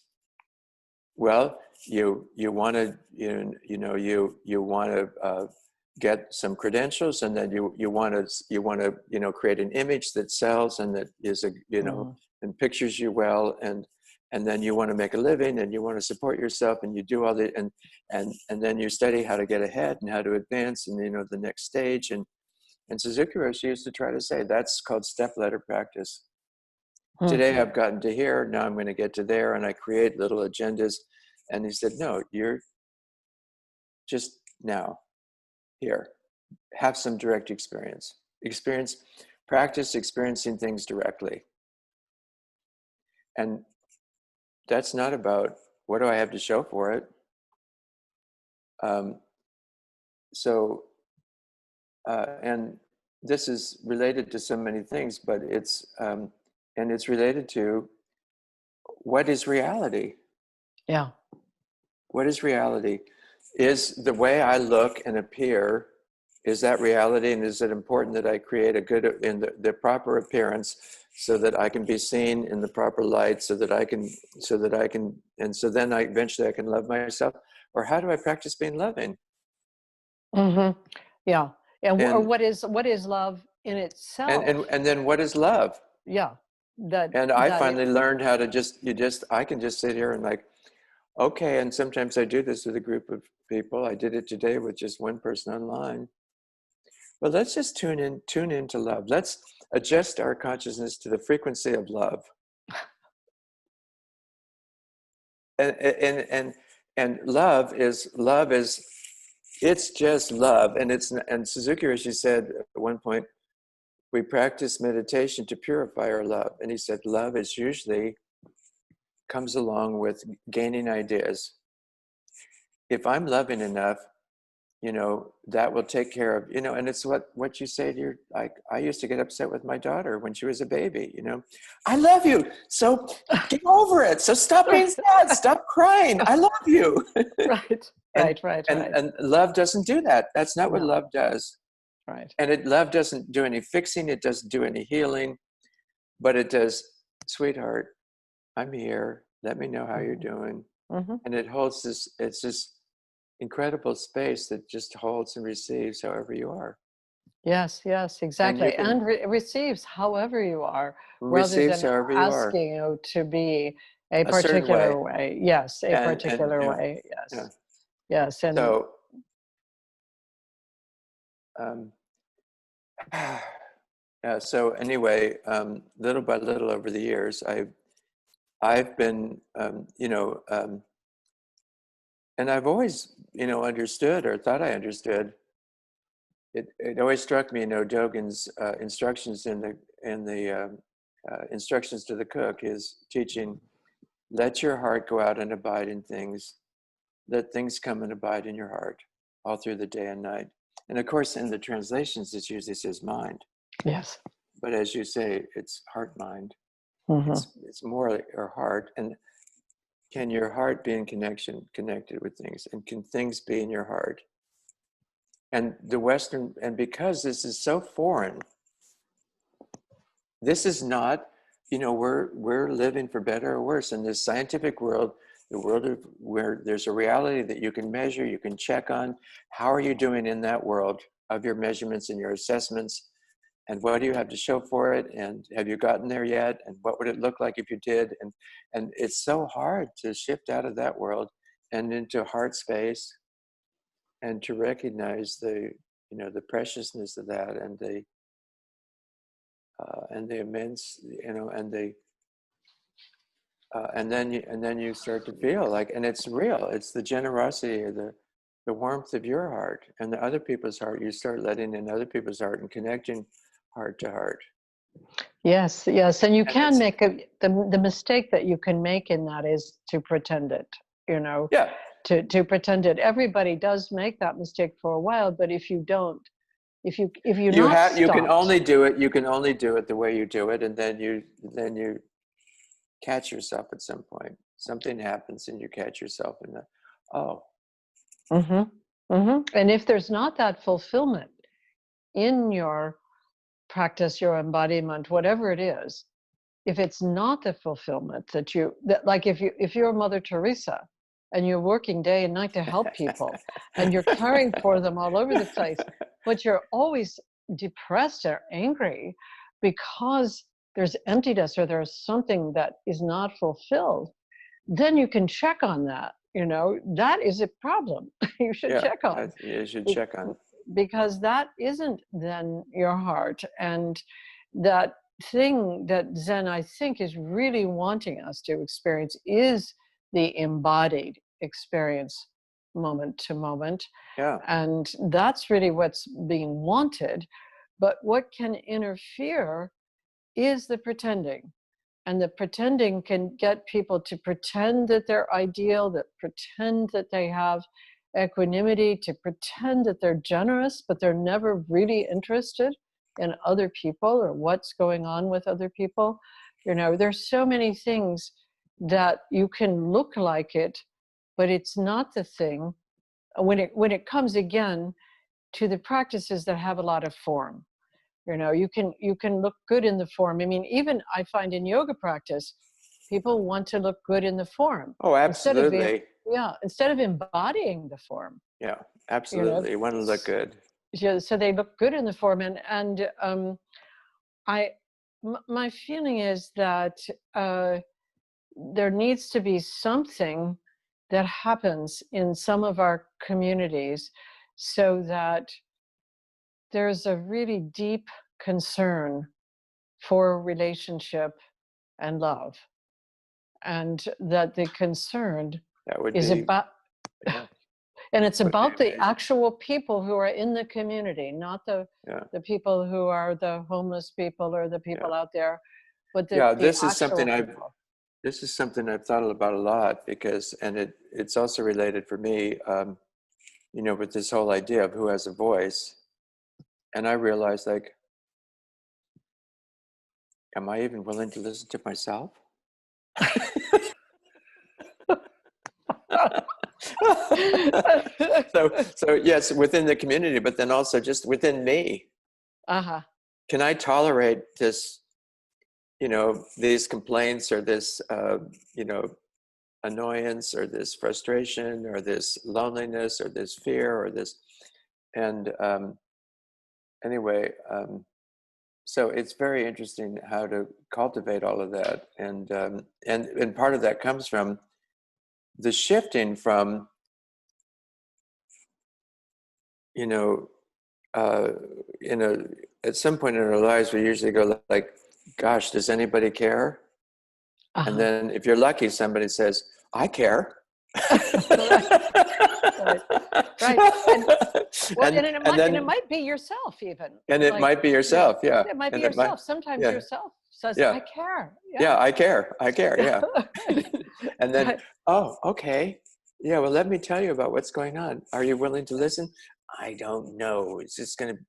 Well, you want to you want to get some credentials, and then you want to create an image that sells and that is Mm. and pictures you well, and then you want to make a living, and you want to support yourself, and you do all the and then you study how to get ahead and how to advance, and the next stage. And Suzuki Roshi used to try to say that's called step ladder practice. Today Mhm. I've gotten to here, now I'm going to get to there, and I create little agendas. And he said, no, you're just now here. Have some direct practice experiencing things directly. And that's not about what do I have to show for it. so and this is related to so many things, but and it's related to what is reality. Yeah. What is reality? Is the way I look and appear, is that reality? And is it important that I create a good, in the proper appearance, so that I can be seen in the proper light, so that I can, and so then eventually I can love myself? Or how do I practice being loving? Mm-hmm. Yeah. Or And what is love in itself? and then what is love? Yeah. That And I that finally it, learned how to I can just sit here and like, okay, and sometimes I do this with a group of people. I did it today with just one person online. But let's just tune into love. Let's adjust our consciousness to the frequency of love. And love is it's just love. And Suzuki Roshi said at one point, we practice meditation to purify our love. And he said, love is usually comes along with gaining ideas. If I'm loving enough, that will take care of, and it's what you say to your, like, I used to get upset with my daughter when she was a baby, I love you, so get over it, so stop being sad, stop crying, I love you. right, and right. and love doesn't do that. That's not what No, love does. right. And love doesn't do any fixing, it doesn't do any healing, but it does, sweetheart, I'm here, let me know how you're doing. Mm-hmm. And it holds it's this incredible space that just holds and receives however you are. Yes, And you exactly. can And receives however you are, rather receive than however you are, asking you to be a a certain way. particular way. Yes, a And particular way. yeah. Yes. And So um, yeah. So anyway, little by little over the years, I've been and I've always understood, or thought I understood. It always struck me, Dogen's instructions in the instructions to the cook, is teaching, let your heart go out and abide in things. Let things come and abide in your heart all through the day and night. And of course, in the translations, it usually says mind. yes. But as you say, it's heart mind. Mm-hmm. It's more like your heart. And can your heart be in connected with things? And can things be in your heart? And because this is so foreign, this is not, we're living for better or worse in this scientific world, the world of where there's a reality that you can measure, you can check on. How are you doing in that world of your measurements and your assessments? And what do you have to show for it? And have you gotten there yet? And what would it look like if you did? And it's so hard to shift out of that world and into heart space, and to recognize the preciousness of that, and the immense, and then you start to feel like, and it's real. It's the generosity, or the warmth of your heart and the other people's heart. You start letting in other people's heart and connecting heart to heart. Yes, and you And can it's make the mistake that you can make in that is to pretend it. yeah. To pretend it. Everybody does make that mistake for a while, but if you don't, if you're not You can stopped. only do it. You can only do it the way you do it, and then you catch yourself at some point. Something happens, and you catch yourself in the, oh. Mm-hmm, mm-hmm. And if there's not that fulfillment in your practice, your embodiment, whatever it is, if it's not the fulfillment that like if you're Mother Teresa and you're working day and night to help people and you're caring for them all over the place, but you're always depressed or angry because there's emptiness or there's something that is not fulfilled, then you can check on that. That is a problem. You should Yeah, check on, you should check on. because that isn't then your heart. And that thing that Zen, I think, is really wanting us to experience is the embodied experience, moment to moment. Yeah. And that's really what's being wanted. But what can interfere is the pretending. And the pretending can get people to pretend that they're ideal, that pretend that they have equanimity to pretend that they're generous, but they're never really interested in other people or what's going on with other people. There's so many things that you can look like it, but it's not the thing. When it comes again to the practices that have a lot of form, you can look good in the form. I mean, even I find in yoga practice, people want to look good in the form Oh, absolutely. instead of embodying the form. Yeah, absolutely. You want to look good. So they look good in the form, and my feeling is that there needs to be something that happens in some of our communities so that there's a really deep concern for relationship and love, and that the concern That would is be, about yeah, and it's would be about the amazing. actual people who are in the community, not the people who are the homeless people or the people out there, but the This is actual something people. I've thought about a lot, because, and it's also related for me, with this whole idea of who has a voice. And I realized, like, am I even willing to listen to myself? so yes, within the community, but then also just within me. Can I tolerate this, these complaints, or this, annoyance, or this frustration, or this loneliness, or this fear, or this, and anyway, so it's very interesting how to cultivate all of that, and part of that comes from the shifting from, you know, in a at some point in our lives, we usually go like, "Gosh, does anybody care?" And then, if you're lucky, somebody says, "I care." Right. And it might be yourself even. And it might be yourself, yeah. It might be And yourself. Sometimes yourself says, yeah, "I care." yeah, I care, yeah. And then, oh, okay, yeah. Well, let me tell you about what's going on. Are you willing to listen? I don't know. Is this going to,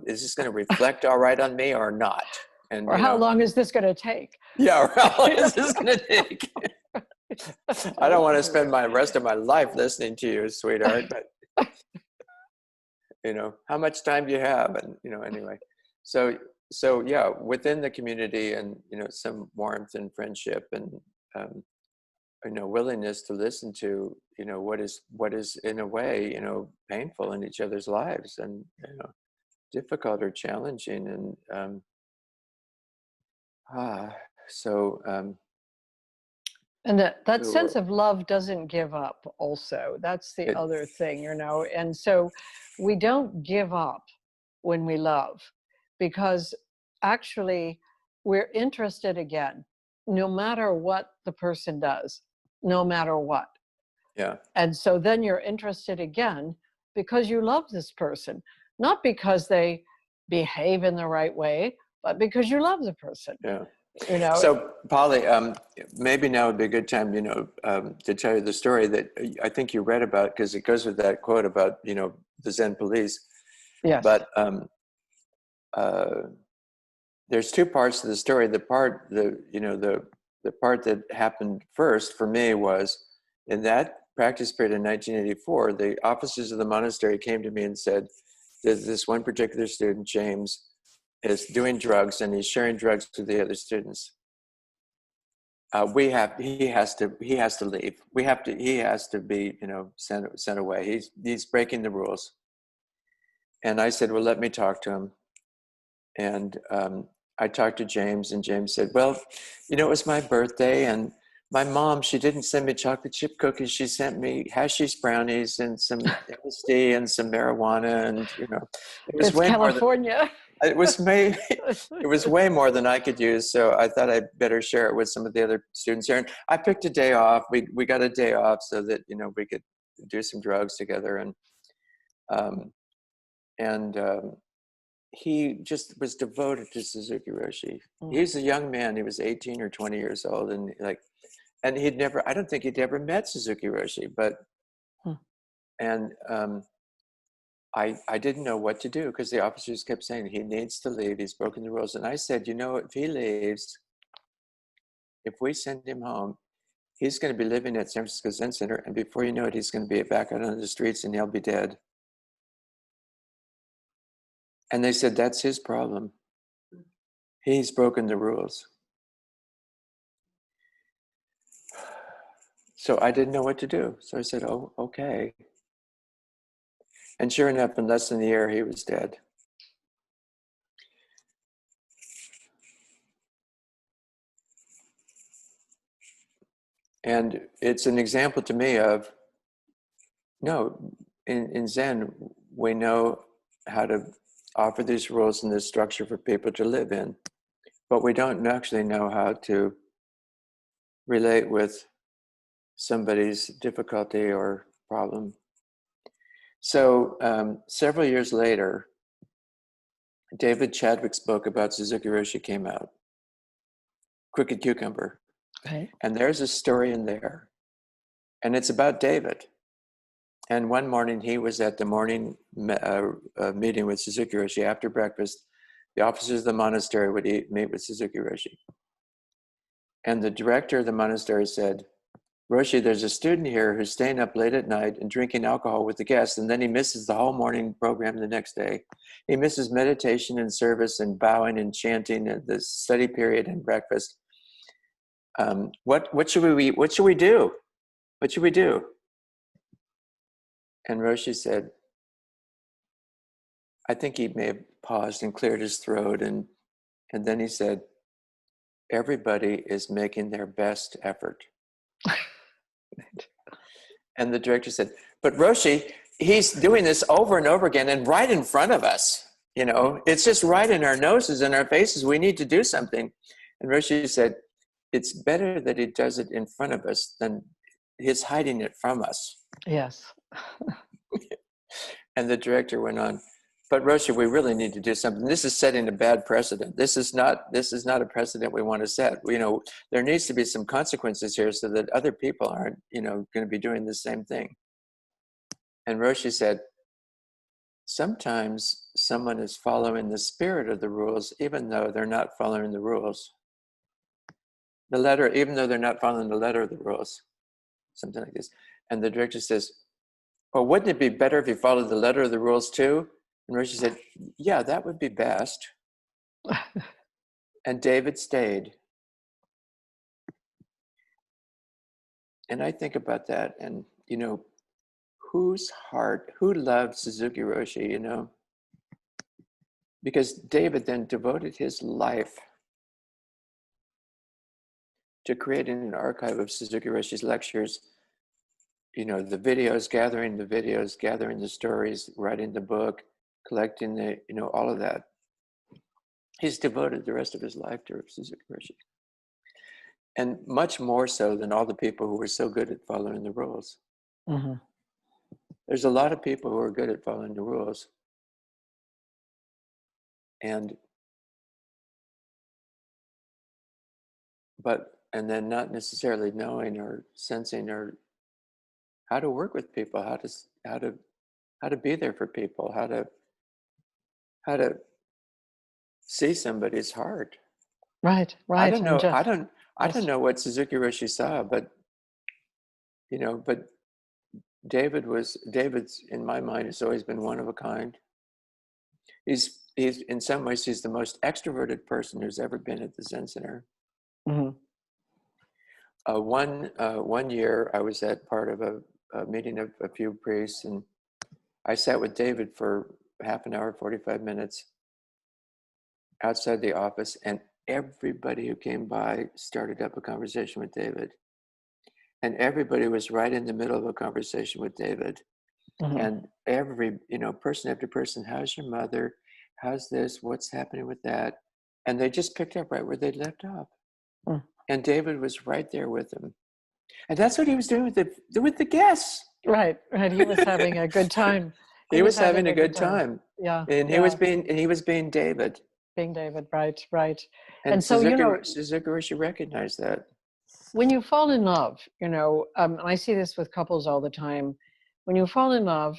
is this going to reflect all right on me or not? And or how long is this going to take? Yeah, or how long is this going to take? I don't want to spend my rest of my life listening to you, sweetheart, but how much time do you have? And anyway, so yeah, within the community, and some warmth and friendship, and willingness to listen to what is in a way painful in each other's lives, and difficult or challenging, and so and that sense of love doesn't give up also. That's the other thing, and so we don't give up when we love, because actually we're interested again, no matter what the person does, no matter what. Yeah. And so then you're interested again because you love this person, not because they behave in the right way, but because you love the person. Yeah. So, Polly, maybe now would be a good time, to tell you the story that I think you read about, because it goes with that quote about, the Zen police. Yes. But there's two parts to the story. The part that happened first for me was, in that practice period in 1984, the officers of the monastery came to me and said, "There's this one particular student, James, is doing drugs, and he's sharing drugs with the other students. He has to leave. He has to be, sent away. He's breaking the rules." And I said, "Well, let me talk to him." And I talked to James, and James said, "Well, it was my birthday, and my mom, she didn't send me chocolate chip cookies. She sent me hashish brownies and some LSD and some marijuana, and it was way California. It was way more than I could use, so I thought I'd better share it with some of the other students here. And I picked a day off. We got a day off so that we could do some drugs together, and he just was devoted to Suzuki Roshi. He's a young man. He was 18 or 20 years old, and I don't think he'd ever met Suzuki Roshi, but And I didn't know what to do because the officers kept saying, he needs to leave, he's broken the rules. And I said, you know, if he leaves, if we send him home, he's going to be living at San Francisco Zen Center, and before you know it, he's going to be back out on the streets and he'll be dead. And they said, that's his problem. He's broken the rules. So I didn't know what to do. So I said, oh, okay. And sure enough, in less than a year, he was dead. And it's an example to me of, no, in Zen, we know how to offer these rules and this structure for people to live in, but we don't actually know how to relate with somebody's difficulty or problem. So several years later, David Chadwick's book about Suzuki Roshi came out, Crooked Cucumber. Okay. And there's a story in there, and it's about David. And one morning he was at the morning meeting with Suzuki Roshi. After breakfast, the officers of the monastery would meet with Suzuki Roshi. And the director of the monastery said, Roshi, there's a student here who's staying up late at night and drinking alcohol with the guests, and then he misses the whole morning program the next day. He misses meditation and service and bowing and chanting and the study period and breakfast. What should we do? What should we do? And Roshi said, I think he may have paused and cleared his throat, and then he said, everybody is making their best effort. And the director said, but Roshi, he's doing this over and over again and right in front of us. You know, it's just right in our noses and our faces. We need to do something. And Roshi said, it's better that he does it in front of us than he's hiding it from us. Yes. And the director went on, but Roshi, we really need to do something. This is setting a bad precedent. This is not a precedent we want to set. You know, there needs to be some consequences here so that other people aren't, you know, going to be doing the same thing. And Roshi said, sometimes someone is following the spirit of the rules, even though they're not following the rules. The letter, even though they're not following the letter of the rules, something like this. And the director says, well, wouldn't it be better if you followed the letter of the rules too? And Roshi said, yeah, that would be best. And David stayed. And I think about that, and, you know, who loved Suzuki Roshi, you know? Because David then devoted his life to creating an archive of Suzuki Roshi's lectures, you know, gathering the stories, writing the book, collecting the, you know, all of that. He's devoted the rest of his life to Suzuki Roshi. And much more so than all the people who were so good at following the rules. Mm-hmm. There's a lot of people who are good at following the rules. And then not necessarily knowing or sensing or how to work with people, how to be there for people, how to see somebody's heart. Right. I don't know. I don't know what Suzuki Roshi saw, but, you know, but David's, in my mind, has always been one of a kind. He's in some ways, he's the most extroverted person who's ever been at the Zen Center. Mm-hmm. One year I was at part of a meeting of a few priests, and I sat with David for half an hour, 45 minutes outside the office, and everybody who came by started up a conversation with David. And everybody was right in the middle of a conversation with David. Mm-hmm. And every, you know, person after person, how's your mother? How's this? What's happening with that? And they just picked up right where they left off. Mm. And David was right there with them. And that's what he was doing with the guests. Right. He was having a good time. He was having a good time. Yeah. And he was being David. Being David, right. And so, you know, Suzuki Roshi recognized that. When you fall in love, you know, and I see this with couples all the time, when you fall in love,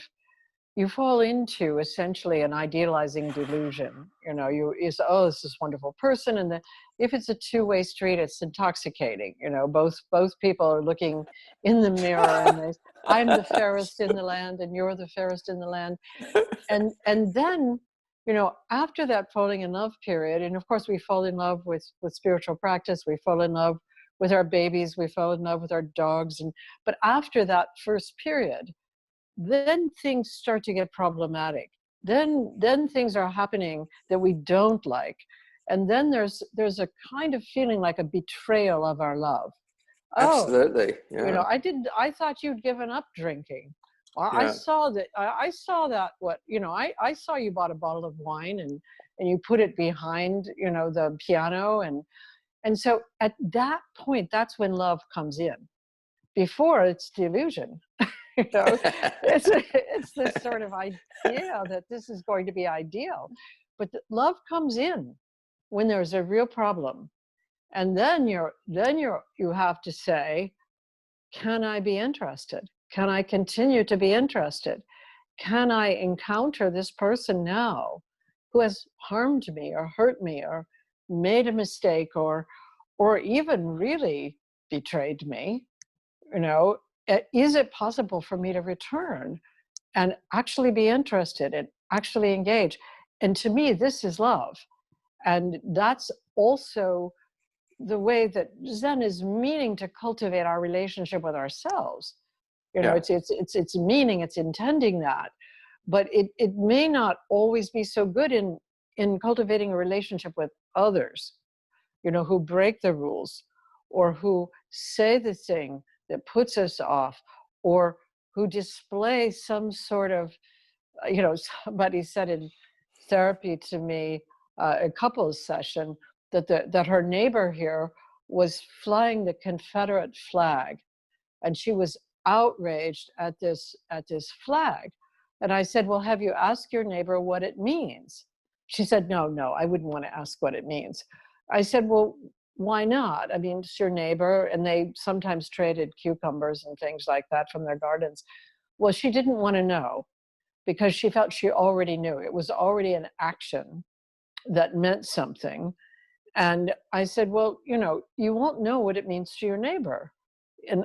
you fall into essentially an idealizing delusion. You know, you say, oh, this is a wonderful person. And then if it's a two-way street, it's intoxicating. You know, both people are looking in the mirror and they, I'm the fairest in the land and you're the fairest in the land. And then, you know, after that falling in love period, and of course we fall in love with spiritual practice, we fall in love with our babies, we fall in love with our dogs. But after that first period, then things start to get problematic. Then things are happening that we don't like. And then there's a kind of feeling like a betrayal of our love. Oh, Absolutely. you know, Yeah. I thought you'd given up drinking. Well, I Yeah. saw that, I saw that, what, you know, I saw you bought a bottle of wine and you put it behind, you know, the piano. And so at that point, that's when love comes in. Before, it's delusion. You know, it's this sort of idea that this is going to be ideal, but love comes in when there's a real problem, and then you have to say, can I be interested? Can I continue to be interested? Can I encounter this person now who has harmed me or hurt me or made a mistake or even really betrayed me? You know, is it possible for me to return and actually be interested and actually engage? And to me, this is love. And that's also the way that Zen is meaning to cultivate our relationship with ourselves. You know, Yeah. it's meaning, it's intending that, but it may not always be so good in cultivating a relationship with others, you know, who break the rules or who say the thing that puts us off or who display some sort of, you know, somebody said in therapy to me, a couples session, that her neighbor here was flying the Confederate flag, and she was outraged at this flag. And I said, well, have you asked your neighbor what it means? She said, no, I wouldn't want to ask what it means. I said, well, why not? I mean, it's your neighbor, and they sometimes traded cucumbers and things like that from their gardens. Well, she didn't want to know because she felt she already knew. It was already an action that meant something. And I said, well, you know, you won't know what it means to your neighbor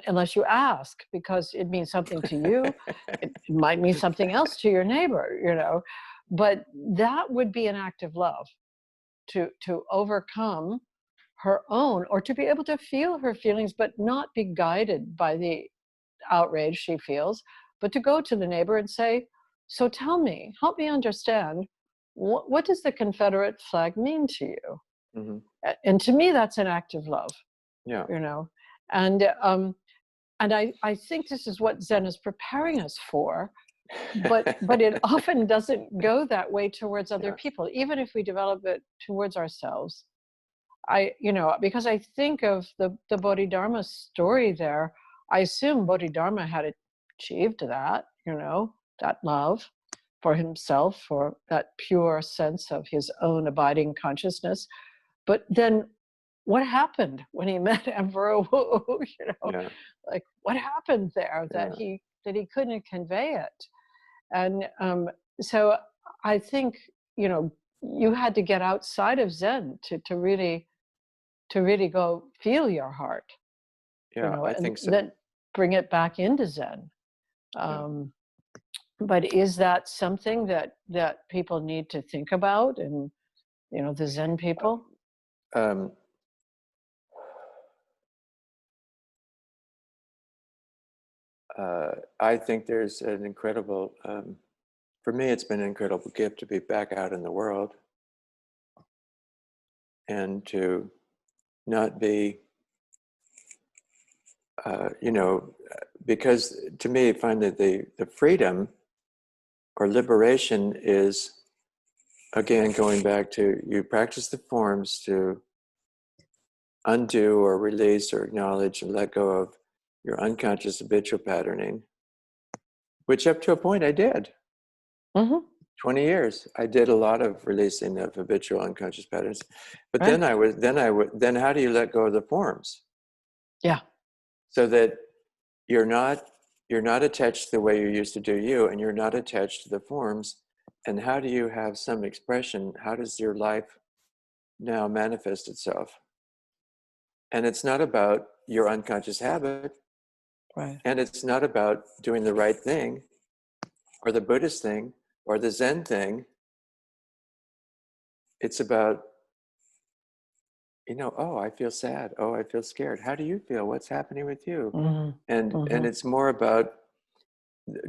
unless you ask, because it means something to you. It might mean something else to your neighbor, you know. But that would be an act of love, to overcome her own, or to be able to feel her feelings, but not be guided by the outrage she feels, but to go to the neighbor and say, so tell me, help me understand, what does the Confederate flag mean to you? Mm-hmm. And to me, that's an act of love, Yeah. you know. And I think this is what Zen is preparing us for, but it often doesn't go that way towards other Yeah. people, even if we develop it towards ourselves. You know, because I think of the Bodhidharma story there, I assume Bodhidharma had achieved that, you know, that love for himself, for that pure sense of his own abiding consciousness. But then what happened when he met Emperor Wu? You know, Yeah. like what happened there that Yeah. he couldn't convey it? And so I think, you know, you had to get outside of Zen to really go feel your heart, you Yeah. know, I and think so. then bring it back into Zen. Yeah. But is that something that people need to think about, and you know, the Zen people? Um, I think there's an incredible, for me, it's been an incredible gift to be back out in the world and to not be, you know, because to me, finally, the freedom or liberation is, again, going back to you practice the forms to undo or release or acknowledge and let go of your unconscious habitual patterning, which up to a point I did. Mm-hmm. 20 years I did a lot of releasing of habitual unconscious patterns, but Right. then how do you let go of the forms Yeah. so that you're not you're not attached to the way you used to do you, and you're not attached to the forms. And how do you have some expression? How does your life now manifest itself? And it's not about your unconscious habit, Right. and it's not about doing the right thing or the Buddhist thing or the Zen thing. It's about, oh, I feel sad. Oh, I feel scared. How do you feel? What's happening with you? Mm-hmm. And Mm-hmm. it's more about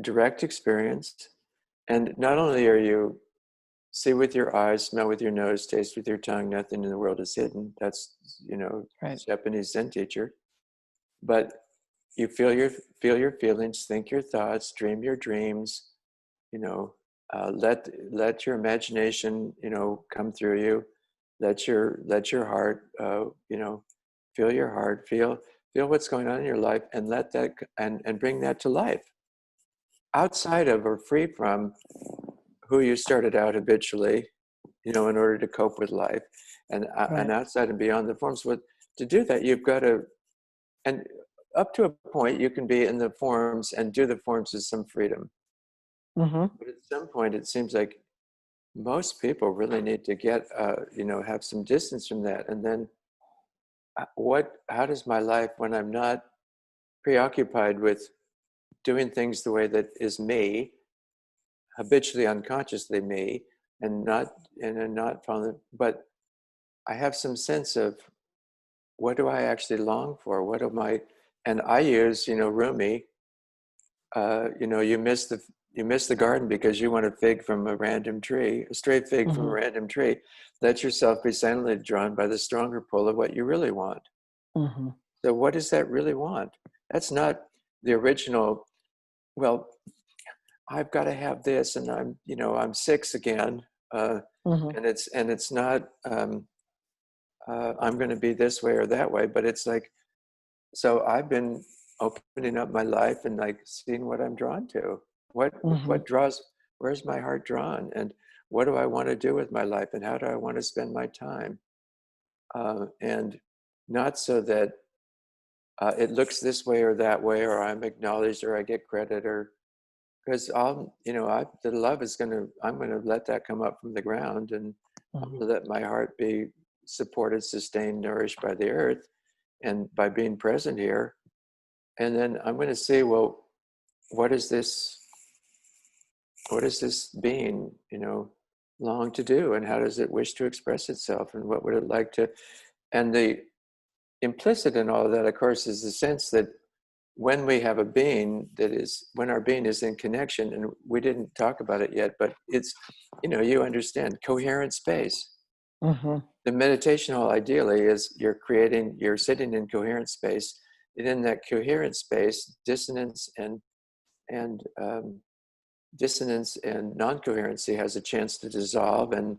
direct experience. And not only are you see with your eyes, smell with your nose, taste with your tongue, nothing in the world is hidden. That's, Right. Japanese Zen teacher. But you feel your feelings, think your thoughts, dream your dreams, let your imagination, come through you. Let your heart, feel your heart, feel what's going on in your life, and let that and bring that to life, outside of or free from who you started out habitually, in order to cope with life, and Right. outside and beyond the forms. But to do that, you've got to, and up to a point, you can be in the forms and do the forms with some freedom. Mm-hmm. But at some point, it seems like most people really need to get, have some distance from that. And then how does my life, when I'm not preoccupied with doing things the way that is me, habitually, unconsciously me, and not following, but I have some sense of what do I actually long for? What am I, and I use, Rumi, you miss the garden because you want a fig from a random tree, a stray fig from a Mm-hmm. random tree. Let yourself be silently drawn by the stronger pull of what you really want. Mm-hmm. So what does that really want? That's not the original, well, I've got to have this, and I'm six again. Mm-hmm. And it's not, I'm going to be this way or that way, but it's like, so I've been opening up my life and like seeing what I'm drawn to. What Mm-hmm. what draws? Where's my heart drawn? And what do I want to do with my life? And how do I want to spend my time? And not so that it looks this way or that way, or I'm acknowledged, or I get credit, or because the love is I'm gonna let that come up from the ground, and I'm Mm-hmm. gonna let my heart be supported, sustained, nourished by the earth, and by being present here. And then I'm going to see, well, what is this? What is this being, long to do, and how does it wish to express itself, and what would it like to? And the implicit in all of that, of course, is the sense that when we have a being when our being is in connection, and we didn't talk about it yet, but it's, you understand, coherent space. Mm-hmm. The meditation hall ideally is you're sitting in coherent space, and in that coherent space, and dissonance and non-coherency has a chance to dissolve and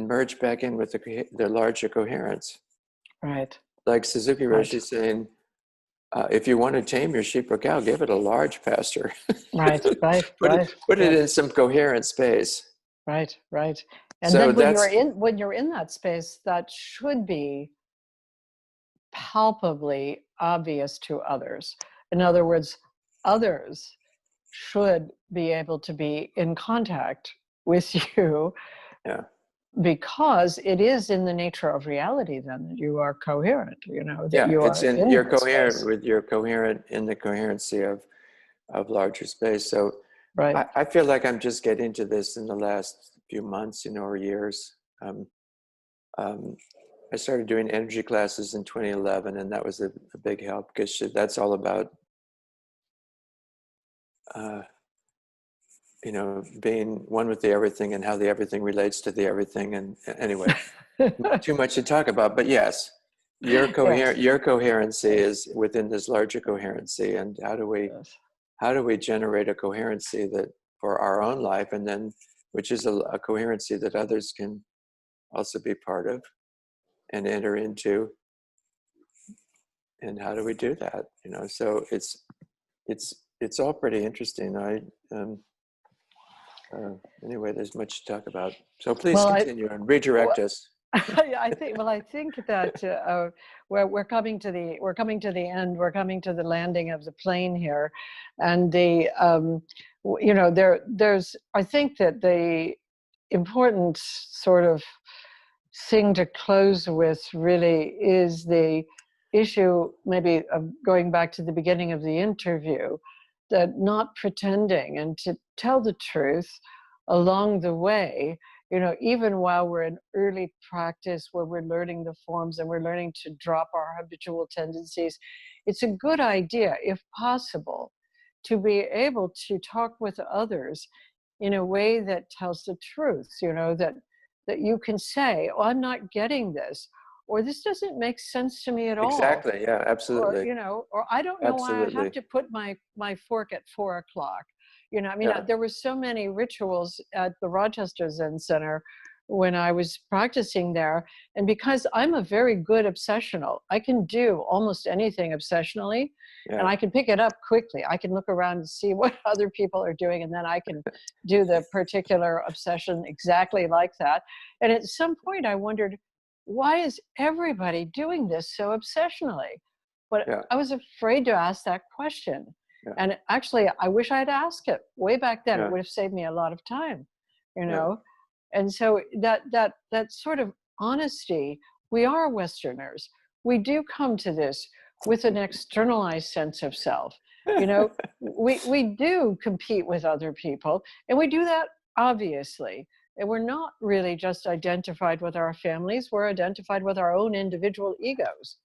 merge back in with the larger coherence. Right. Like Suzuki Right. Roshi saying, if you want to tame your sheep or cow, give it a large pasture. Right. Right. put it Right. put it Yes. in some coherent space. Right. Right. And So then that's when you're in that space, that should be palpably obvious to others. In other words, others should be able to be in contact with you, yeah. because it is in the nature of reality then that you are coherent, that Yeah, you it's are in in you're that coherent space. with you're coherent in the coherency of larger space. So Right. I feel like I'm just getting to this in the last few months, or years. Um, I started doing energy classes in 2011, and that was a big help, because that's all about, uh, being one with the everything, and how the everything relates to the everything. And anyway, too much to talk about, but yes, Yes. your coherency Yes. is within this larger coherency. And Yes. how do we generate a coherency that for our own life, and then which is a coherency that others can also be part of and enter into? And how do we do that? So it's all pretty interesting. Um, anyway, there's much to talk about. So please Well, continue and redirect us. I think. Well, I think that we're coming to the end. We're coming to the landing of the plane here, and there's. I think that the important sort of thing to close with really is the issue, maybe of going back to the beginning of the interview, that not pretending and to tell the truth along the way, even while we're in early practice where we're learning the forms and we're learning to drop our habitual tendencies, it's a good idea, if possible, to be able to talk with others in a way that tells the truth, that you can say, oh, I'm not getting this, or this doesn't make sense to me at all. Exactly. Yeah, Or, absolutely. or I don't know why I have Absolutely. to put my fork at 4 o'clock. Yeah. There were so many rituals at the Rochester Zen Center when I was practicing there. And because I'm a very good obsessional, I can do almost anything obsessionally, and Yeah. I can pick it up quickly. I can look around and see what other people are doing, and then I can do the particular obsession exactly like that. And at some point I wondered, why is everybody doing this so obsessionally? But Yeah. I was afraid to ask that question. Yeah. And actually, I wish I'd asked it way back then. It Yeah. would have saved me a lot of time, you Yeah. know? And so that sort of honesty, we are Westerners. We do come to this with an externalized sense of self. We do compete with other people, and we do that obviously. And we're not really just identified with our families, we're identified with our own individual egos.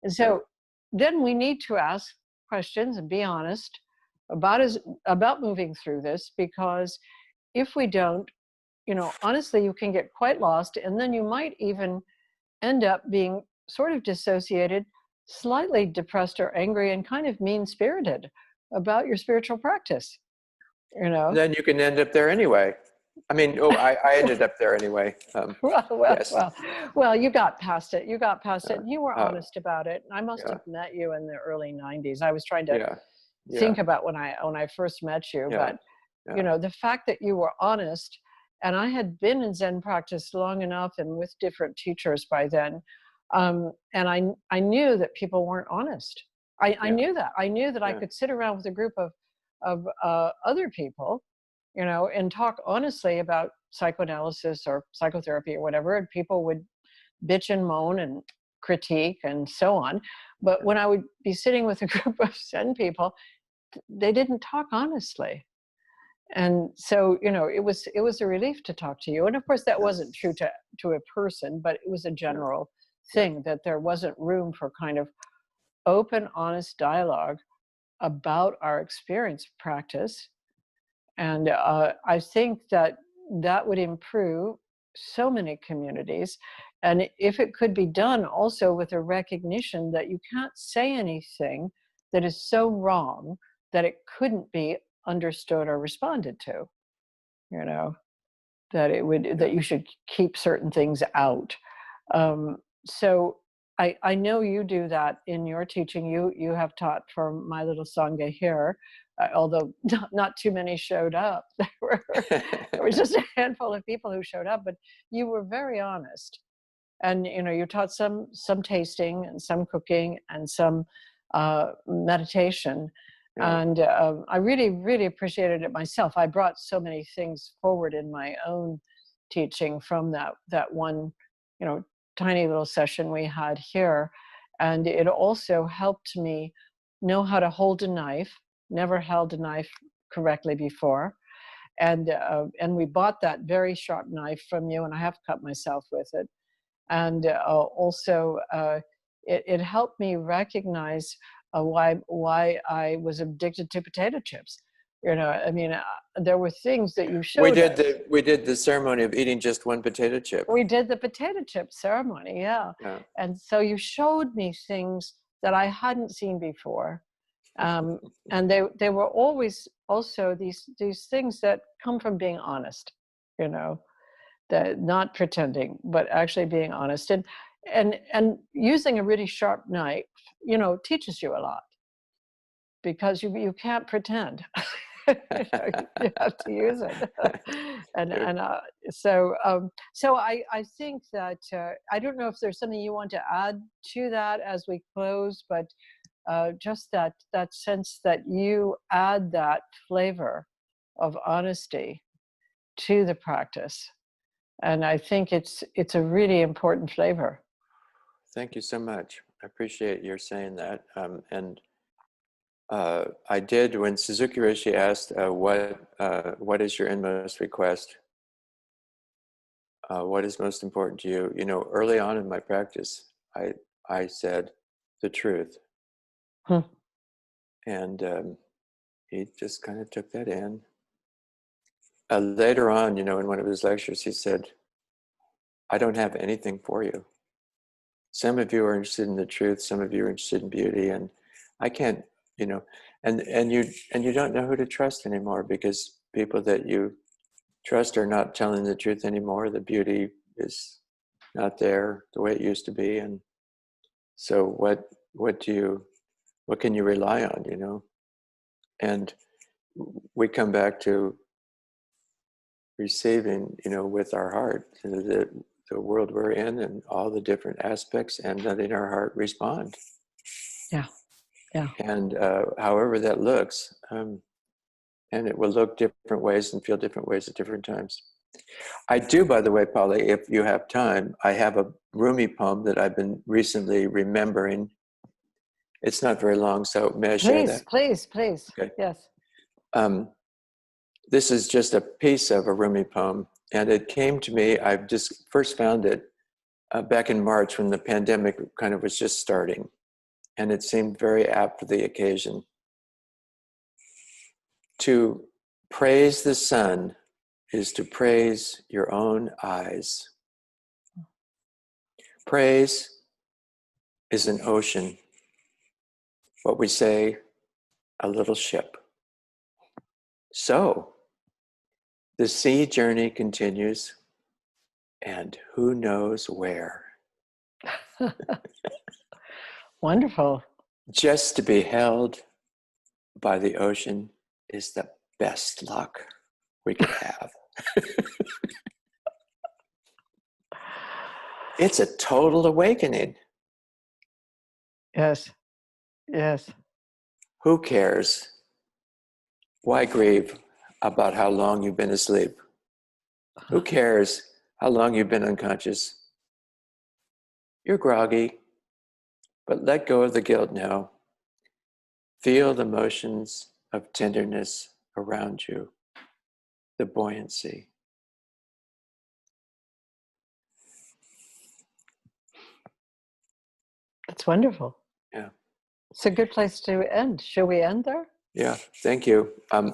And Yeah. so then we need to ask questions and be honest about moving through this, because if we don't, honestly, you can get quite lost, and then you might even end up being sort of dissociated, slightly depressed or angry, and kind of mean-spirited about your spiritual practice, you know? Then you can end up there anyway. I mean, oh, I ended up there anyway. Well, well, Yes. well, well, you got past it. You got past it, Uh, and you were uh, honest about it. I must yeah. have met you in the early '90s. I was trying to Yeah. Yeah. think about when I first met you, Yeah. but Yeah. the fact that you were honest, and I had been in Zen practice long enough and with different teachers by then, and I knew that people weren't honest. I Yeah. knew that. I knew that I Yeah. could sit around with a group of other people, and talk honestly about psychoanalysis or psychotherapy or whatever, and people would bitch and moan and critique and so on. But when I would be sitting with a group of Zen people, they didn't talk honestly. And so, it was a relief to talk to you. And of course, that Yeah. wasn't true to a person, but it was a Yeah. general Yeah. thing, that there wasn't room for kind of open, honest dialogue about our experience of practice. And I think that would improve so many communities. And if it could be done also with a recognition that you can't say anything that is so wrong that it couldn't be understood or responded to, you know, that Yeah. you should keep certain things out. So I know you do that in your teaching. You have taught for my little Sangha here, although not too many showed up. There was just a handful of people who showed up, but you were very honest. And you taught some tasting and some cooking and some meditation. Yeah. And I really, really appreciated it myself. I brought so many things forward in my own teaching from that one, you know, tiny little session we had here. And it also helped me know how to hold a knife. Never held a knife correctly before. And we bought that very sharp knife from you, and I have cut myself with it. And also, it helped me recognize why I was addicted to potato chips. There were things that you We showed did us. the ceremony of eating just one potato chip. We did the potato chip ceremony, yeah. Yeah. And so you showed me things that I hadn't seen before. And they were always also these things that come from being honest, you know, that not pretending, but actually being honest. And using a really sharp knife, teaches you a lot, because you can't pretend. You have to use it. And Good. so I think that I don't know if there's something you want to add to that as we close, but just that sense that you add that flavor of honesty to the practice, and I think it's a really important flavor. Thank you so much. I appreciate your saying that. And I did, when Suzuki Roshi asked, what is your inmost request? What is most important to you? You know, early on in my practice, I said the truth. Hmm. And he just kind of took that in. Later on, you know, in one of his lectures, he said, I don't have anything for you. Some of you are interested in the truth, some of you are interested in beauty, and I can't, you know, and you don't know who to trust anymore, because people that you trust are not telling the truth anymore. The beauty is not there the way it used to be, and so what can you rely on, you know? And we come back to receiving, you know, with our heart, the world we're in and all the different aspects, and letting our heart respond. Yeah. Yeah. And however that looks, and it will look different ways and feel different ways at different times. I do, by the way, Polly, if you have time, I have a Rumi poem that I've been recently remembering. It's not very long, so may I share that? Please. Okay. Yes. This is just a piece of a Rumi poem, and it came to me, I just first found it back in March when the pandemic kind of was just starting, and it seemed very apt for the occasion. To praise the sun is to praise your own eyes. Praise is an ocean, what we say, a little ship. So, the sea journey continues, and who knows where. Wonderful. Just to be held by the ocean is the best luck we could have. It's a total awakening. Yes. Who cares? Why grieve about how long you've been asleep? Who cares how long you've been unconscious? You're groggy, but let go of the guilt now. Feel the motions of tenderness around you, the buoyancy. That's wonderful. Yeah. It's a good place to end. Shall we end there? Yeah, thank you. I'm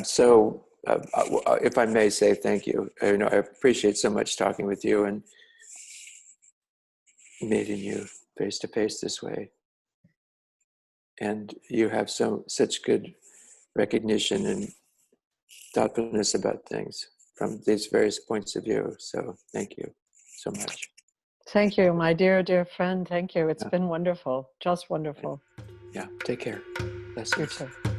so, if I may say thank you, you know, I appreciate so much talking with you and meeting you face to face this way. And you have such good recognition and thoughtfulness about things from these various points of view. So thank you so much. Thank you, my dear friend. Thank you. It's been wonderful. Just wonderful. Yeah, take care. Blessings. You too.